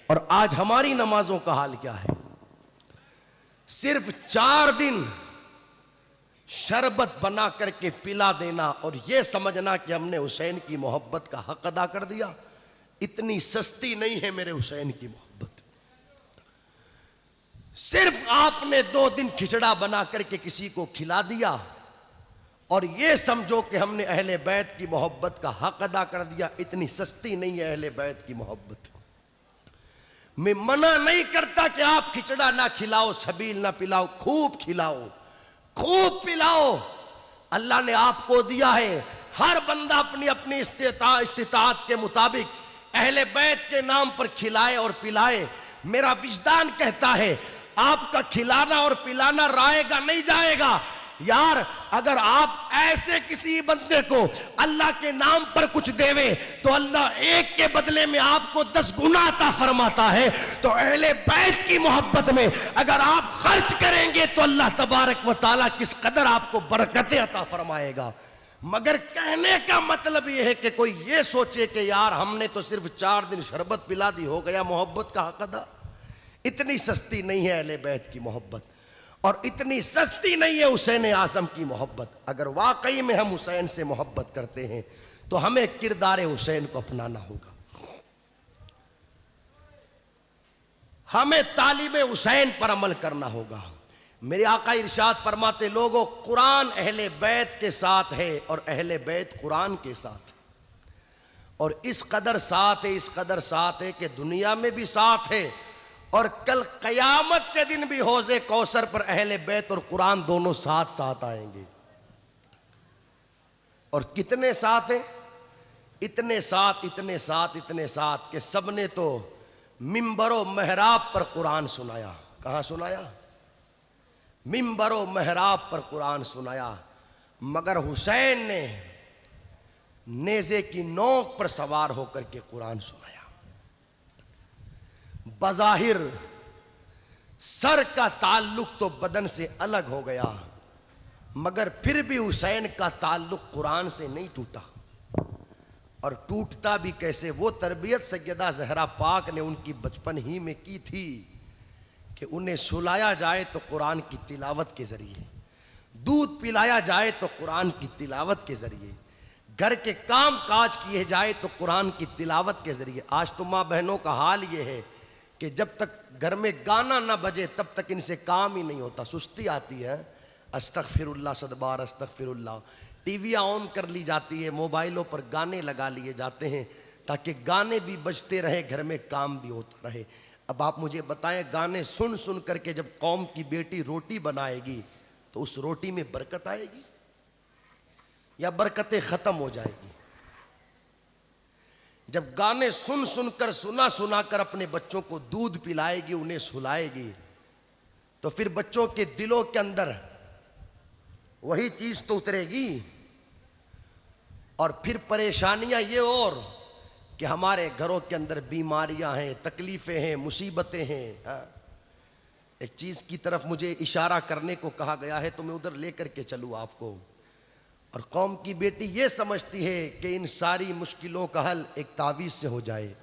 और आज हमारी नमाजों का हाल क्या है? सिर्फ 4 दिन शरबत बना करके पिला देना और यह समझना कि हमने हुसैन की मोहब्बत का हक अदा कर दिया। इतनी सस्ती नहीं है मेरे हुसैन की मोहब्बत। सिर्फ आपने 2 दिन खिचड़ा बना करके किसी को खिला दिया और यह समझो कि हमने अहले बैत की मोहब्बत का हक अदा कर दिया। इतनी सस्ती नहीं है अहले बैत की मोहब्बत। मैं मना नहीं करता कि आप खिचड़ा ना खिलाओ, छबील ना पिलाओ, खूब खिलाओ, खूब पिलाओ। अल्लाह ने आपको दिया है, हर बंदा अपनी अपनी इस्तिताअत के मुताबिक अहले बैत के नाम पर खिलाए और पिलाए। मेरा विजदान कहता है आपका खिलाना और पिलाना रायगा नहीं जाएगा। यार अगर आप ऐसे किसी बंदे को अल्लाह के नाम पर कुछ देवे तो अल्लाह एक के बदले में आपको 10 गुना अता फरमाता है। तो अहले बैत की मोहब्बत में अगर आप खर्च करेंगे तो अल्लाह तबारक व तआला किस कदर आपको बरकतें अता फरमाएगा। मगर कहने का मतलब यह है कि कोई ये सोचे कि यार हमने तो सिर्फ 4 दिन शरबत पिला दी, हो गया मोहब्बत का हक अदा। इतनी सस्ती नहीं है अहले बैत की मोहब्बत, और इतनी सस्ती नहीं है हुसैन आज़म की मोहब्बत। अगर वाकई में हम हुसैन से मोहब्बत करते हैं तो हमें किरदार हुसैन को अपनाना होगा। हमें तालीम हुसैन पर अमल करना होगा। मेरे आका इरशाद फरमाते, लोगों कुरान अहले बैत के साथ है और अहले बैत कुरान के साथ है, और इस कदर साथ है, इस कदर साथ है कि दुनिया में भी साथ है और कल कयामत के दिन भी हौज़े कौसर पर अहले बैत और कुरान दोनों साथ साथ आएंगे। और कितने साथ हैं? इतने साथ, इतने साथ, इतने साथ कि सबने तो मिंबरो महराब पर कुरान सुनाया। कहां सुनाया? मिंबरो महराब पर कुरान सुनाया। मगर हुसैन ने नेज़े की नोक पर सवार होकर के कुरान सुनाया। बज़ाहिर सर का ताल्लुक तो बदन से अलग हो गया, मगर फिर भी हुसैन का ताल्लुक कुरान से नहीं टूटा। और टूटता भी कैसे? वो तरबियत सैयदा ज़हरा पाक ने उनकी बचपन ही में की थी कि उन्हें सुलाया जाए तो कुरान की तिलावत के ज़रिए, दूध पिलाया जाए तो कुरान की तिलावत के ज़रिए, घर के काम काज किए जाए तो कुरान की तिलावत के ज़रिए। आज तो माँ बहनों का हाल ये है कि जब तक घर में गाना ना बजे तब तक इनसे काम ही नहीं होता, सुस्ती आती है। अस्तगफिरुल्लाह सदबार अस्तगफिरुल्लाह। टीवियाँ ऑन कर ली जाती है, मोबाइलों पर गाने लगा लिए जाते हैं ताकि गाने भी बजते रहे, घर में काम भी होता रहे। अब आप मुझे बताएं, गाने सुन सुन करके जब कौम की बेटी रोटी बनाएगी तो उस रोटी में बरकत आएगी या बरकतें खत्म हो जाएगी? जब गाने सुन सुनकर सुना सुनाकर अपने बच्चों को दूध पिलाएगी, उन्हें सुलाएगी, तो फिर बच्चों के दिलों के अंदर वही चीज तो उतरेगी। और फिर परेशानियां ये और कि हमारे घरों के अंदर बीमारियां हैं, तकलीफें हैं, मुसीबतें हैं। एक चीज की तरफ मुझे इशारा करने को कहा गया है तो मैं उधर लेकर के चलूं आपको। और कौम की बेटी ये समझती है कि इन सारी मुश्किलों का हल एक तावीज से हो जाए।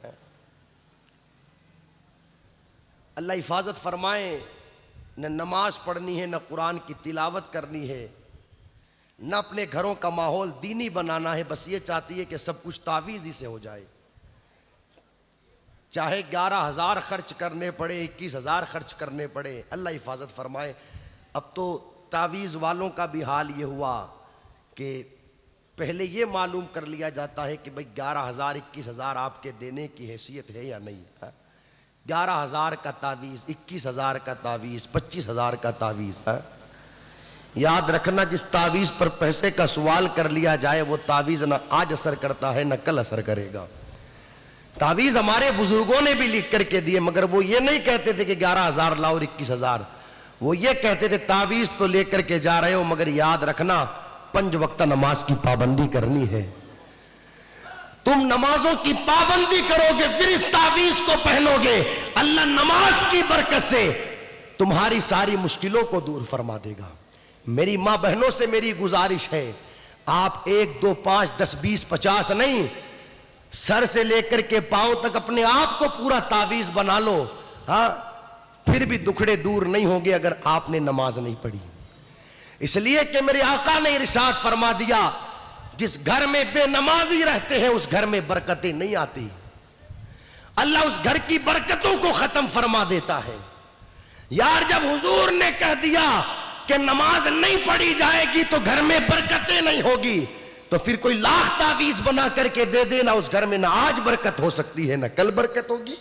अल्लाह हिफाजत फरमाए, न नमाज पढ़नी है, न कुरान की तिलावत करनी है, न अपने घरों का माहौल दीनी बनाना है, बस ये चाहती है कि सब कुछ तावीज ही से हो जाए। चाहे 11,000 खर्च करने पड़े, 21,000 खर्च करने पड़े, अल्लाह हिफाजत फरमाए। अब तो तावीज़ वालों का भी हाल ये हुआ कि पहले ये मालूम कर लिया जाता है कि भाई 11,000 21,000 आपके देने की हैसियत है या नहीं। 11,000 का तावीज़, 21,000 का तावीज़, 25,000 का तावीज़। याद रखना, जिस तावीज़ पर पैसे का सवाल कर लिया जाए वो तावीज़ ना आज असर करता है, ना कल असर करेगा। तावीज़ हमारे बुजुर्गों ने भी लिख करके दिए, मगर वो ये नहीं कहते थे कि 11,000 लाओ और 21,000। वो ये कहते थे तावीज़ तो लेकर के जा रहे हो, मगर याद रखना 5 वक्त नमाज की पाबंदी करनी है। तुम नमाजों की पाबंदी करोगे, फिर इस तावीज़ को पहनोगे, अल्लाह नमाज की बरकत से तुम्हारी सारी मुश्किलों को दूर फरमा देगा। मेरी माँ बहनों से मेरी गुजारिश है, आप 1 2 5 10 20 50 नहीं, सर से लेकर के पांव तक अपने आप को पूरा तावीज़ बना लो। हाँ, फिर भी दुखड़े दूर नहीं होंगे अगर आपने नमाज नहीं पढ़ी। इसलिए कि मेरे आका ने इरशाद फरमा दिया, जिस घर में बेनमाजी रहते हैं उस घर में बरकतें नहीं आती। अल्लाह उस घर की बरकतों को खत्म फरमा देता है। यार, जब हुजूर ने कह दिया कि नमाज नहीं पढ़ी जाएगी तो घर में बरकतें नहीं होगी, तो फिर कोई लाख तावीज़ बना करके दे देना, उस घर में ना आज बरकत हो सकती है ना कल बरकत होगी।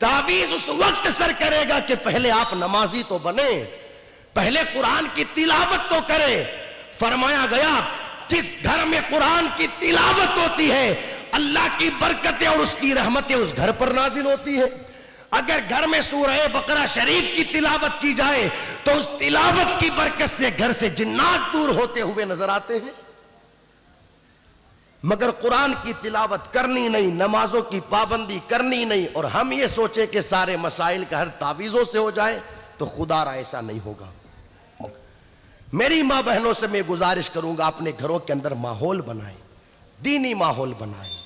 तावीज़ उस वक्त असर करेगा कि पहले आप नमाजी तो बने, पहले कुरान की तिलावत तो करें। फरमाया गया, जिस घर में कुरान की तिलावत होती है अल्लाह की बरकतें और उसकी रहमतें उस घर पर नाजिल होती है। अगर घर में सूरह बकरा शरीफ की तिलावत की जाए तो उस तिलावत की बरकत से घर से जिन्नात दूर होते हुए नजर आते हैं। मगर कुरान की तिलावत करनी नहीं, नमाजों की पाबंदी करनी नहीं, और हम ये सोचे कि सारे मसाइल का हर तावीज़ों से हो जाए, तो खुदारा ऐसा नहीं होगा। मेरी माँ बहनों से मैं गुजारिश करूंगा, अपने घरों के अंदर माहौल बनाएं, दीनी माहौल बनाएं,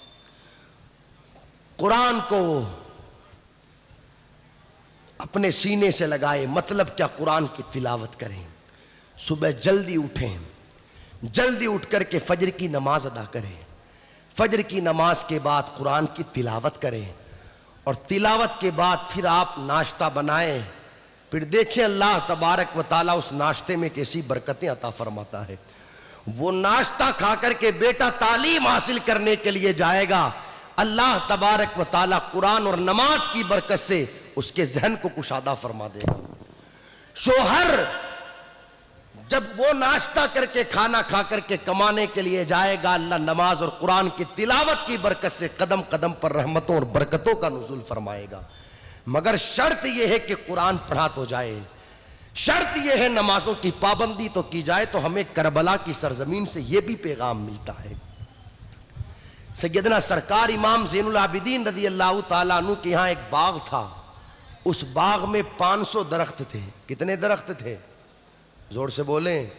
कुरान को अपने सीने से लगाए। मतलब क्या, कुरान की तिलावत करें, सुबह जल्दी उठें, जल्दी उठ करके फजर की नमाज अदा करें, फजर की नमाज के बाद कुरान की तिलावत करें, और तिलावत के बाद फिर आप नाश्ता बनाएं। फिर देखें अल्लाह तबारक व ताला उस नाश्ते में कैसी बरकतें अता फरमाता है। वो नाश्ता खा करके बेटा तालीम हासिल करने के लिए जाएगा, अल्लाह तबारक व ताला कुरान और नमाज की बरकत से उसके जहन को कुशादा फरमा देगा। शोहर जब वो नाश्ता करके खाना खा करके कमाने के लिए जाएगा, अल्लाह नमाज और कुरान की तिलावत की बरकत से कदम कदम पर रहमतों और बरकतों का नुज़ुल फरमाएगा। मगर शर्त यह है कि कुरान पढ़ा तो जाए, शर्त यह है नमाजों की पाबंदी तो की जाए। तो हमें करबला की सरजमीन से यह भी पैगाम मिलता है। सैयदना सरकार इमाम ज़ैनुल आबिदीन रज़ी अल्लाह ताला अन्हु के यहाँ एक बाग था, उस बाग में 500 दरख्त थे। कितने दरख्त थे? जोर से बोलें,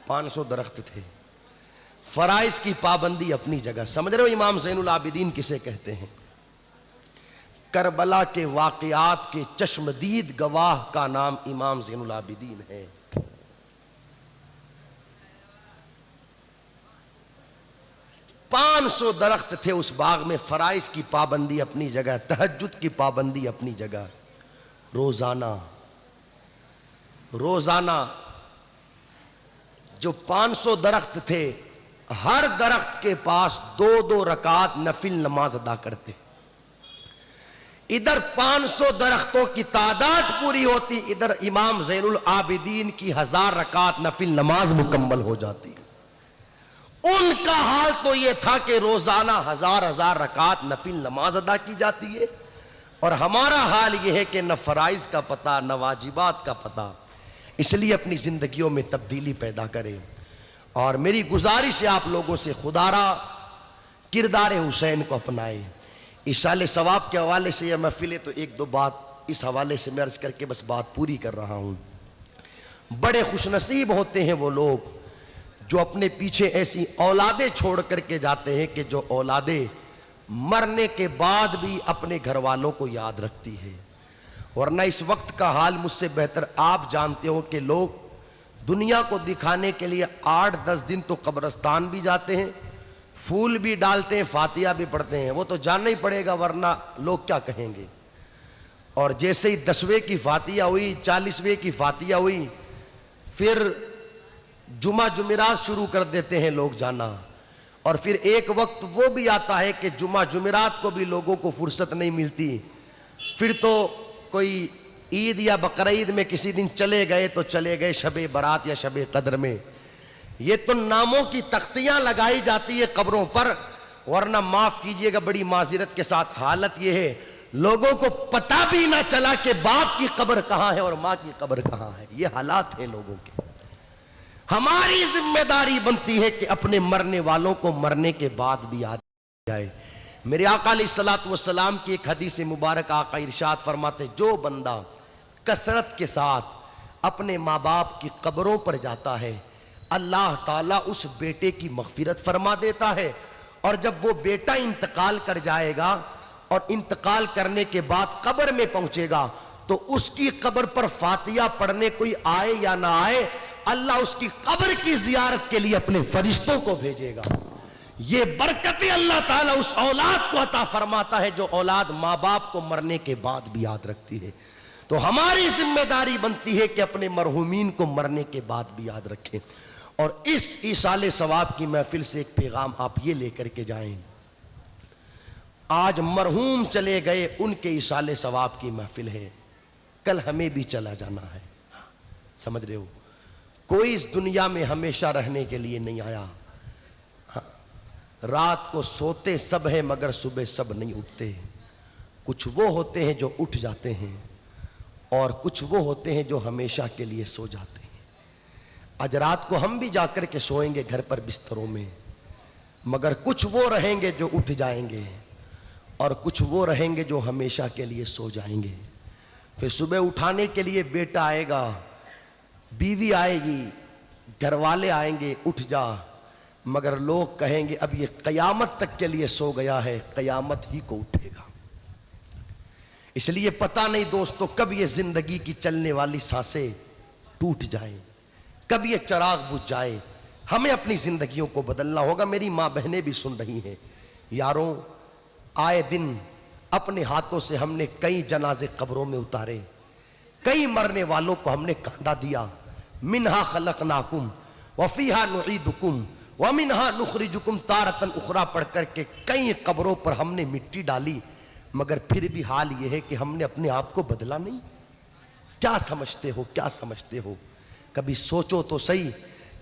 500 दरख्त थे। फराइज की पाबंदी अपनी जगह, समझ रहे हो इमाम ज़ैनुल आबिदीन किसे कहते हैं? करबला के वाक़यात के चश्मदीद गवाह का नाम इमाम ज़ैनुल आबिदीन है। 500 दरख्त थे उस बाग में। फराइज की पाबंदी अपनी जगह, तहज्जुद की पाबंदी अपनी जगह। रोजाना रोजाना जो 500 दरख्त थे, हर दरख्त के पास 2-2 रकात नफिल नमाज अदा करते। इधर 500 दरख्तों की तादाद पूरी होती, इधर इमाम ज़ैनुल आबिदीन की 1000 रकात नफिल नमाज मुकम्मल हो जाती। उनका हाल तो यह था कि रोजाना 1000 रकात नफिल नमाज अदा की जाती है, और हमारा हाल यह है कि न फराइज का पता न वाजिबात का पता। इसलिए अपनी जिंदगियों में तब्दीली पैदा करें। और मेरी गुजारिश है आप लोगों से, खुदारा किरदार हुसैन को अपनाएं। इशाले सवाब के हवाले से यह महफिल है, तो 1-2 बात इस हवाले से मैं अर्ज करके बस बात पूरी कर रहा हूं। बड़े खुशनसीब होते हैं वो लोग जो अपने पीछे ऐसी औलादें छोड़ करके जाते हैं कि जो औलादें मरने के बाद भी अपने घर वालों को याद रखती है। वरना इस वक्त का हाल मुझसे बेहतर आप जानते हो कि लोग दुनिया को दिखाने के लिए 8-10 दिन तो कब्रिस्तान भी जाते हैं, फूल भी डालते हैं, फातिहा भी पढ़ते हैं। वो तो जानना ही पड़ेगा, वरना लोग क्या कहेंगे। और जैसे ही 10वें की फातिहा हुई, 40वें की फातिहा हुई, फिर जुमा जुमेरात शुरू कर देते हैं लोग जाना। और फिर एक वक्त वो भी आता है कि जुमा जुमेरात को भी लोगों को फुर्सत नहीं मिलती। फिर तो कोई ईद या बकरीद में किसी दिन चले गए तो चले गए, शबे बारात या शबे कद्र में। ये तो नामों की तख्तियां लगाई जाती है कब्रों पर। वरना माफ कीजिएगा, बड़ी माजिरत के साथ हालत ये है, लोगों को पता भी ना चला कि बाप की कब्र कहां है और मां की कब्र कहां है। ये हालात है लोगों के। हमारी जिम्मेदारी बनती है कि अपने मरने वालों को मरने के बाद भी याद जाए। मेरे आका अलैहिस्सलातु वस्सलाम की एक हदीस मुबारक आका इरशाद फरमाते, जो बंदा कसरत के साथ अपने माँ बाप की कब्रों पर जाता है, अल्लाह ताला उस बेटे की मग़फ़िरत फरमा देता है। और जब वो बेटा इंतकाल कर जाएगा और इंतकाल करने के बाद कब्र में पहुंचेगा, तो उसकी कब्र पर फातिहा पढ़ने कोई आए या ना आए, अल्लाह उसकी कब्र की जियारत के लिए अपने फरिश्तों को भेजेगा। ये बरकतें अल्लाह ताला उस औलाद को अता फरमाता है जो औलाद माँ बाप को मरने के बाद भी याद रखती है। तो हमारी जिम्मेदारी बनती है कि अपने मरहूमीन को मरने के बाद भी याद रखें। और इस इसाले सवाब की महफिल से एक पैगाम आप ये लेकर के जाएं, आज मरहूम चले गए, उनके इसाले सवाब की महफिल है, कल हमें भी चला जाना है। समझ रहे हो, कोई इस दुनिया में हमेशा रहने के लिए नहीं आया। रात को सोते सब है मगर सुबह सब नहीं उठते। कुछ वो होते हैं जो उठ जाते हैं और कुछ वो होते हैं जो हमेशा के लिए सो जाते हैं। आज रात को हम भी जाकर के सोएंगे घर पर बिस्तरों में, मगर कुछ वो रहेंगे जो उठ जाएंगे और कुछ वो रहेंगे जो हमेशा के लिए सो जाएंगे। फिर सुबह उठाने के लिए बेटा आएगा, बीवी आएगी, घर वाले आएंगे, उठ जा, मगर लोग कहेंगे अब ये कयामत तक के लिए सो गया है, कयामत ही को उठेगा। इसलिए पता नहीं दोस्तों कब ये जिंदगी की चलने वाली सांसें टूट जाएं, कब ये चिराग बुझ जाए। हमें अपनी जिंदगियों को बदलना होगा। मेरी माँ बहनें भी सुन रही हैं यारों, आए दिन अपने हाथों से हमने कई जनाजे कब्रों में उतारे, कई मरने वालों को हमने कांदा दिया। मिन्हा खलकनाकुम वफीहा नुईदुकुम व मिन्हा नुखरिजुकुम तारतन उखरा पढ़ करके कई कब्रों पर हमने मिट्टी डाली, मगर फिर भी हाल यह है कि हमने अपने आप को बदला नहीं। क्या समझते हो, क्या समझते हो? कभी सोचो तो सही,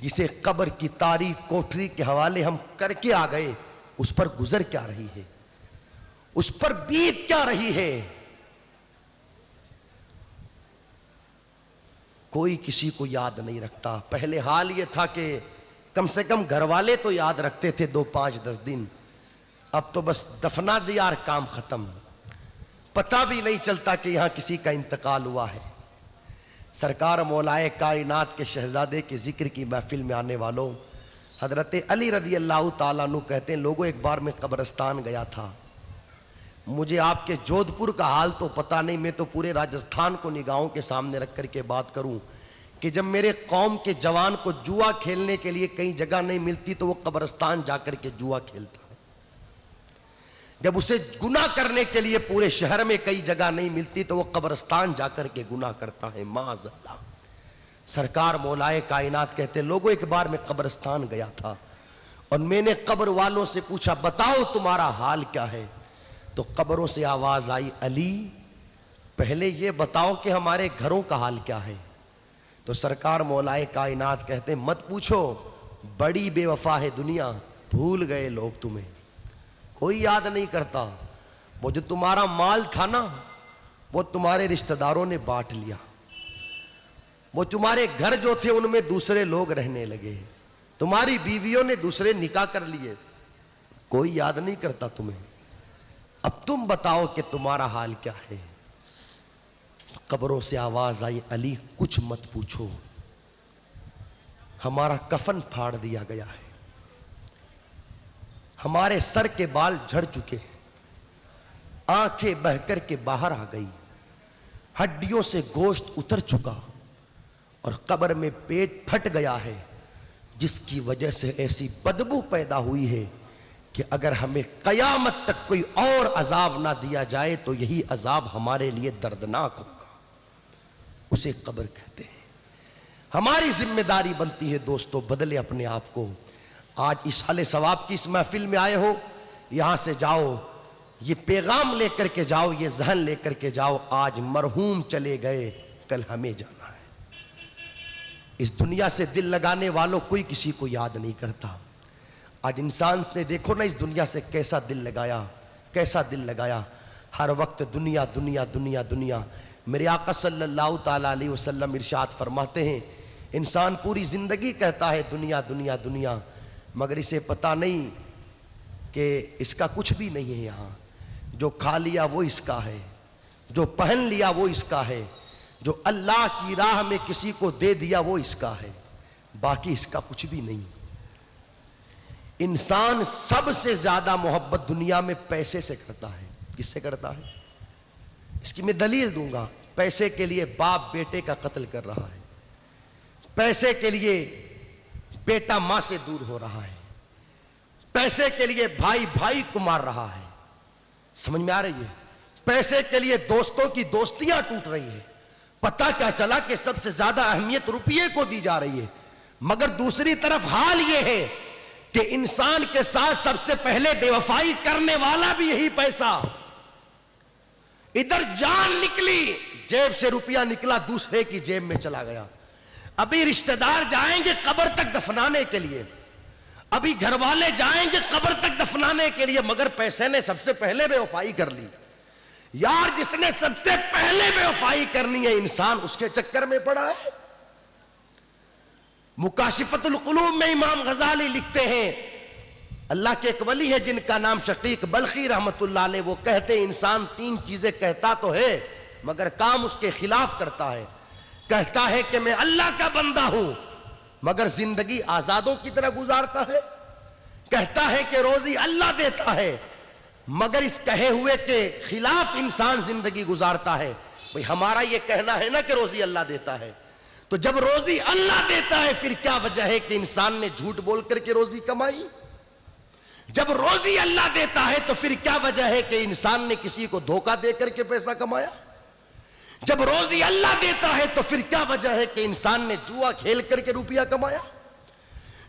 जिसे कब्र की तारीख कोठरी के हवाले हम करके आ गए, उस पर गुजर क्या रही है, उस पर बीत क्या रही है। कोई किसी को याद नहीं रखता। पहले हाल ये था कि कम से कम घर वाले तो याद रखते थे 2, 5, 10 दिन। अब तो बस दफना दिया और काम खत्म, पता भी नहीं चलता कि यहां किसी का इंतकाल हुआ है। सरकार मौलाए कायनात के शहजादे के जिक्र की महफिल में आने वालों, हजरत अली रदी अल्लाह ताला अन्हु कहते हैं, लोगों एक बार मैं कब्रिस्तान गया था। मुझे आपके जोधपुर का हाल तो पता नहीं, मैं तो पूरे राजस्थान को निगाहों के सामने रख करके बात करूं कि जब मेरे कौम के जवान को जुआ खेलने के लिए कहीं जगह नहीं मिलती तो वो कब्रिस्तान जाकर के जुआ खेलता है। जब उसे गुनाह करने के लिए पूरे शहर में कई जगह नहीं मिलती तो वो कब्रिस्तान जाकर के गुनाह करता है। माअज़ल्लाह। सरकार मौलाए कायनात कहते, लोगों एक बार मैं कब्रिस्तान गया था और मैंने कब्र वालों से पूछा, बताओ तुम्हारा हाल क्या है? तो कब्रों से आवाज आई, अली पहले ये बताओ कि हमारे घरों का हाल क्या है। तो सरकार मौलाए कायनात कहते, मत पूछो, बड़ी बेवफा है दुनिया, भूल गए लोग तुम्हें, कोई याद नहीं करता। वो जो तुम्हारा माल था ना, वो तुम्हारे रिश्तेदारों ने बांट लिया। वो तुम्हारे घर जो थे उनमें दूसरे लोग रहने लगे। तुम्हारी बीवियों ने दूसरे निकाह कर लिए, कोई याद नहीं करता तुम्हें। अब तुम बताओ कि तुम्हारा हाल क्या है। कब्रों से आवाज आई, अली कुछ मत पूछो, हमारा कफन फाड़ दिया गया है, हमारे सर के बाल झड़ चुके हैं, आंखें बहकर के बाहर आ गई, हड्डियों से गोश्त उतर चुका और कब्र में पेट फट गया है, जिसकी वजह से ऐसी बदबू पैदा हुई है कि अगर हमें कयामत तक कोई और अजाब ना दिया जाए तो यही अजाब हमारे लिए दर्दनाक होगा। उसे कब्र कहते हैं। हमारी जिम्मेदारी बनती है दोस्तों, बदले अपने आप को। आज इशाले सवाब की इस महफिल में आए हो, यहां से जाओ, ये पैगाम लेकर के जाओ, ये जहन लेकर के जाओ, आज मरहूम चले गए, कल हमें जाना है। इस दुनिया से दिल लगाने वालों कोई किसी को याद नहीं करता। आज इंसान ने देखो ना इस दुनिया से कैसा दिल लगाया, कैसा दिल लगाया। हर वक्त दुनिया दुनिया दुनिया दुनिया। मेरे आका सल्लल्लाहु ताला अलैहि वसल्लम इरशाद फरमाते हैं, इंसान पूरी जिंदगी कहता है दुनिया दुनिया दुनिया, मगर इसे पता नहीं कि इसका कुछ भी नहीं है यहाँ। जो खा लिया वो इसका है, जो पहन लिया वो इसका है, जो अल्लाह की राह में किसी को दे दिया वो इसका है, बाकी इसका कुछ भी नहीं। इंसान सबसे ज्यादा मोहब्बत दुनिया में पैसे से करता है। किससे करता है? इसकी मैं दलील दूंगा। पैसे के लिए बाप बेटे का कत्ल कर रहा है, पैसे के लिए बेटा मां से दूर हो रहा है, पैसे के लिए भाई भाई को मार रहा है। समझ में आ रही है? पैसे के लिए दोस्तों की दोस्तियां टूट रही है। पता क्या चला कि सबसे ज्यादा अहमियत रुपये को दी जा रही है, मगर दूसरी तरफ हाल यह है कि इंसान के साथ सबसे पहले बेवफाई करने वाला भी यही पैसा। इधर जान निकली, जेब से रुपया निकला, दूसरे की जेब में चला गया। अभी रिश्तेदार जाएंगे कब्र तक दफनाने के लिए, अभी घर वाले जाएंगे कब्र तक दफनाने के लिए, मगर पैसे ने सबसे पहले बेवफाई कर ली। यार जिसने सबसे पहले बेवफाई करनी है इंसान उसके चक्कर में पड़ा है। मुकाशिफतुल कुलूब में इमाम गजाली लिखते हैं, अल्लाह के एक वली है जिनका नाम शकीक बल्खी रहमतुल्लाह अलैह, वो कहते हैं इंसान तीन चीजें कहता तो है मगर काम उसके खिलाफ करता है। कहता है कि मैं अल्लाह का बंदा हूं मगर जिंदगी आजादों की तरह गुजारता है। कहता है कि रोजी अल्लाह देता है मगर इस कहे हुए के खिलाफ इंसान जिंदगी गुजारता है। भाई हमारा ये कहना है ना कि रोजी अल्लाह देता है, तो जब रोजी अल्लाह देता है फिर क्या वजह है कि इंसान ने झूठ बोल करके रोजी कमाई? जब रोजी अल्लाह देता है तो फिर क्या वजह है कि इंसान ने किसी को धोखा दे करके पैसा कमाया? जब रोजी अल्लाह देता है तो फिर क्या वजह है कि इंसान ने जुआ खेल करके रुपया कमाया?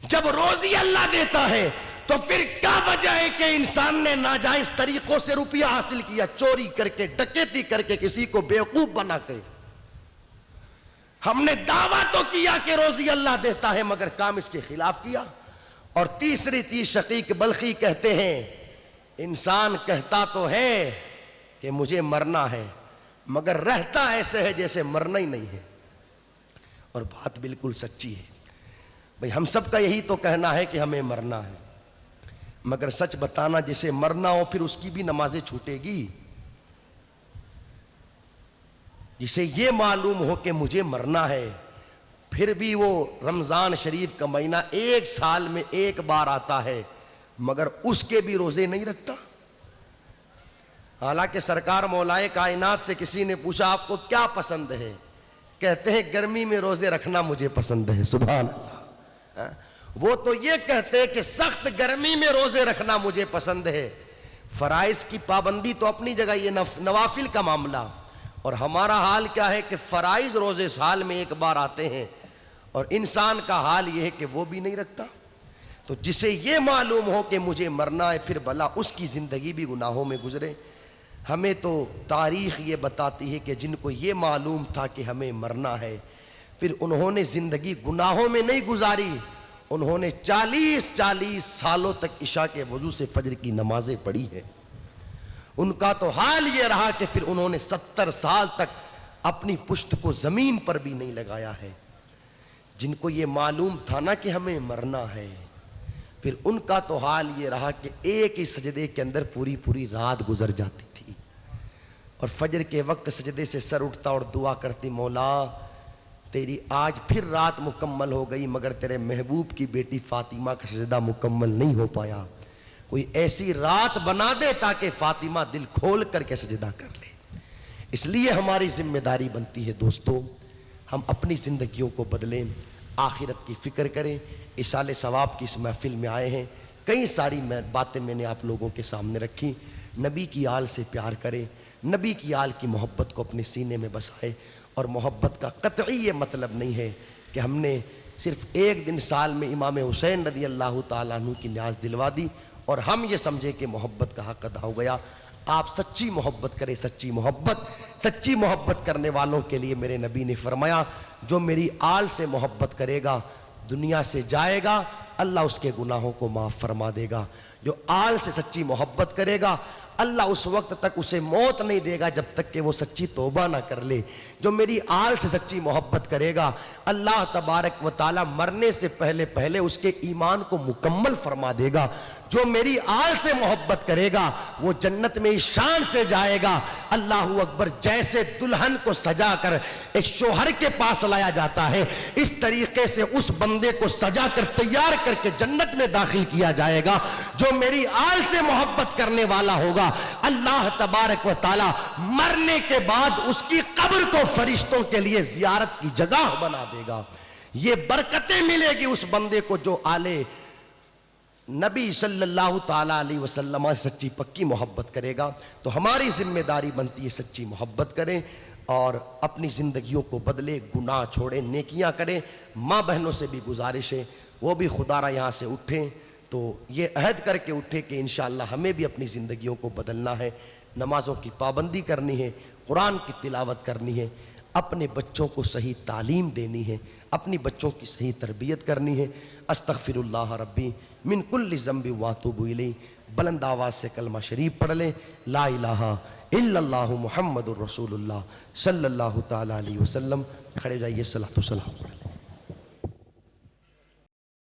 जब रोजी अल्लाह देता है तो फिर क्या वजह है कि इंसान ने नाजायज तरीकों से रुपया हासिल किया, चोरी करके, डकैती करके, किसी को बेवकूफ बना के। हमने दावा तो किया कि रोजी अल्लाह देता है मगर काम इसके खिलाफ किया। और तीसरी चीज शकीक बल्खी कहते हैं, इंसान कहता तो है कि मुझे मरना है मगर रहता ऐसे है जैसे मरना ही नहीं है। और बात बिल्कुल सच्ची है भाई, हम सबका यही तो कहना है कि हमें मरना है, मगर सच बताना जिसे मरना हो फिर उसकी भी नमाजें छूटेगी। जिसे ये मालूम हो कि मुझे मरना है फिर भी वो रमजान शरीफ का महीना एक साल में एक बार आता है मगर उसके भी रोजे नहीं रखता। हालांकि सरकार मौलाए कायनात से किसी ने पूछा आपको क्या पसंद है, कहते हैं गर्मी में रोजे रखना मुझे पसंद है। सुभान अल्लाह। वो तो ये कहते हैं कि सख्त गर्मी में रोजे रखना मुझे पसंद है। फराइज की पाबंदी तो अपनी जगह, ये नवाफिल का मामला। और हमारा हाल क्या है कि फराइज रोजे साल में एक बार आते हैं और इंसान का हाल यह है कि वो भी नहीं रखता। तो जिसे ये मालूम हो कि मुझे मरना है, फिर भला उसकी ज़िंदगी भी गुनाहों में गुजरे। हमें तो तारीख़ ये बताती है कि जिनको ये मालूम था कि हमें मरना है, फिर उन्होंने ज़िंदगी गुनाहों में नहीं गुजारी। उन्होंने 40-40 सालों तक इशा के वजू से फजर की नमाजें पढ़ी है। उनका तो हाल ये रहा कि फिर उन्होंने 70 साल तक अपनी पुश्त को ज़मीन पर भी नहीं लगाया है। जिनको ये मालूम था ना कि हमें मरना है, फिर उनका तो हाल ये रहा कि एक ही सजदे के अंदर पूरी पूरी रात गुजर जाती थी। और फजर के वक्त सजदे से सर उठता और दुआ करती, मौला तेरी आज फिर रात मुकम्मल हो गई, मगर तेरे महबूब की बेटी फातिमा का सजदा मुकम्मल नहीं हो पाया। कोई ऐसी रात बना दे ताकि फातिमा दिल खोल करके सजदा कर ले। इसलिए हमारी जिम्मेदारी बनती है दोस्तों, हम अपनी ज़िंदगियों को बदलें, आखिरत की फ़िक्र करें। इसाले सवाब की इस महफिल में आए हैं, कई सारी बातें मैंने आप लोगों के सामने रखी। नबी की आल से प्यार करें, नबी की आल की मोहब्बत को अपने सीने में बसाए। और मोहब्बत का कतई ये मतलब नहीं है कि हमने सिर्फ एक दिन साल में इमाम हुसैन रज़ी अल्लाह ताला अन्हु की न्याज दिलवा दी और हम ये समझे कि मोहब्बत का हक अदा हो गया। आप सच्ची मोहब्बत करें। सच्ची मोहब्बत करने वालों के लिए मेरे नबी ने फरमाया, जो मेरी आल से मोहब्बत करेगा दुनिया से जाएगा, अल्लाह उसके गुनाहों को माफ़ फरमा देगा। जो आल से सच्ची मोहब्बत करेगा, अल्लाह उस वक्त तक उसे मौत नहीं देगा जब तक कि वो सच्ची तौबा ना कर ले। जो मेरी आल से सच्ची मोहब्बत करेगा, अल्लाह तबारक व ताला मरने से पहले पहले उसके ईमान को मुकम्मल फरमा देगा। जो मेरी आल से मोहब्बत करेगा वो जन्नत में शान से जाएगा। अल्लाहू अकबर। जैसे दुल्हन को सजा कर एक शोहर के पास लाया जाता है, इस तरीके से उस बंदे को सजा कर तैयार करके जन्नत में दाखिल किया जाएगा। जो मेरी आल से मोहब्बत करने वाला होगा, अल्लाह तबारक व ताला मरने के बाद उसकी कब्र को फरिश्तों के लिए जियारत की जगह बना देगा। ये बरकतें मिलेगी उस बंदे को जो आले नबी सल्लल्लाहु ताला अलैहि वसल्लम से सच्ची पक्की मोहब्बत करेगा। तो हमारी जिम्मेदारी बनती है सच्ची मोहब्बत करें और अपनी ज़िंदगियों को बदले, गुनाह छोड़ें, नेकियां करें। माँ बहनों से भी गुजारिश है वो भी खुदारा यहाँ से उठें, तो ये अहद करके उठे कि इंशाअल्लाह हमें भी अपनी ज़िंदगियों को बदलना है। नमाज़ों की पाबंदी करनी है, कुरान की तिलावत करनी है, अपने बच्चों को सही तालीम देनी है, अपनी बच्चों की सही तरबियत करनी है। अस्तगफिरुल्लाह रब्बी मिन कुल्लि ज़ंबि व अतूबु इलैहि। बुलंद आवाज़ से कलमा शरीफ पढ़ लें, ला इलाहा इल्लल्लाहु मुहम्मदुर रसूलुल्लाह सल्लल्लाहु ताला अलैहि वसल्लम। खड़े जाइए, सलातो सलाम।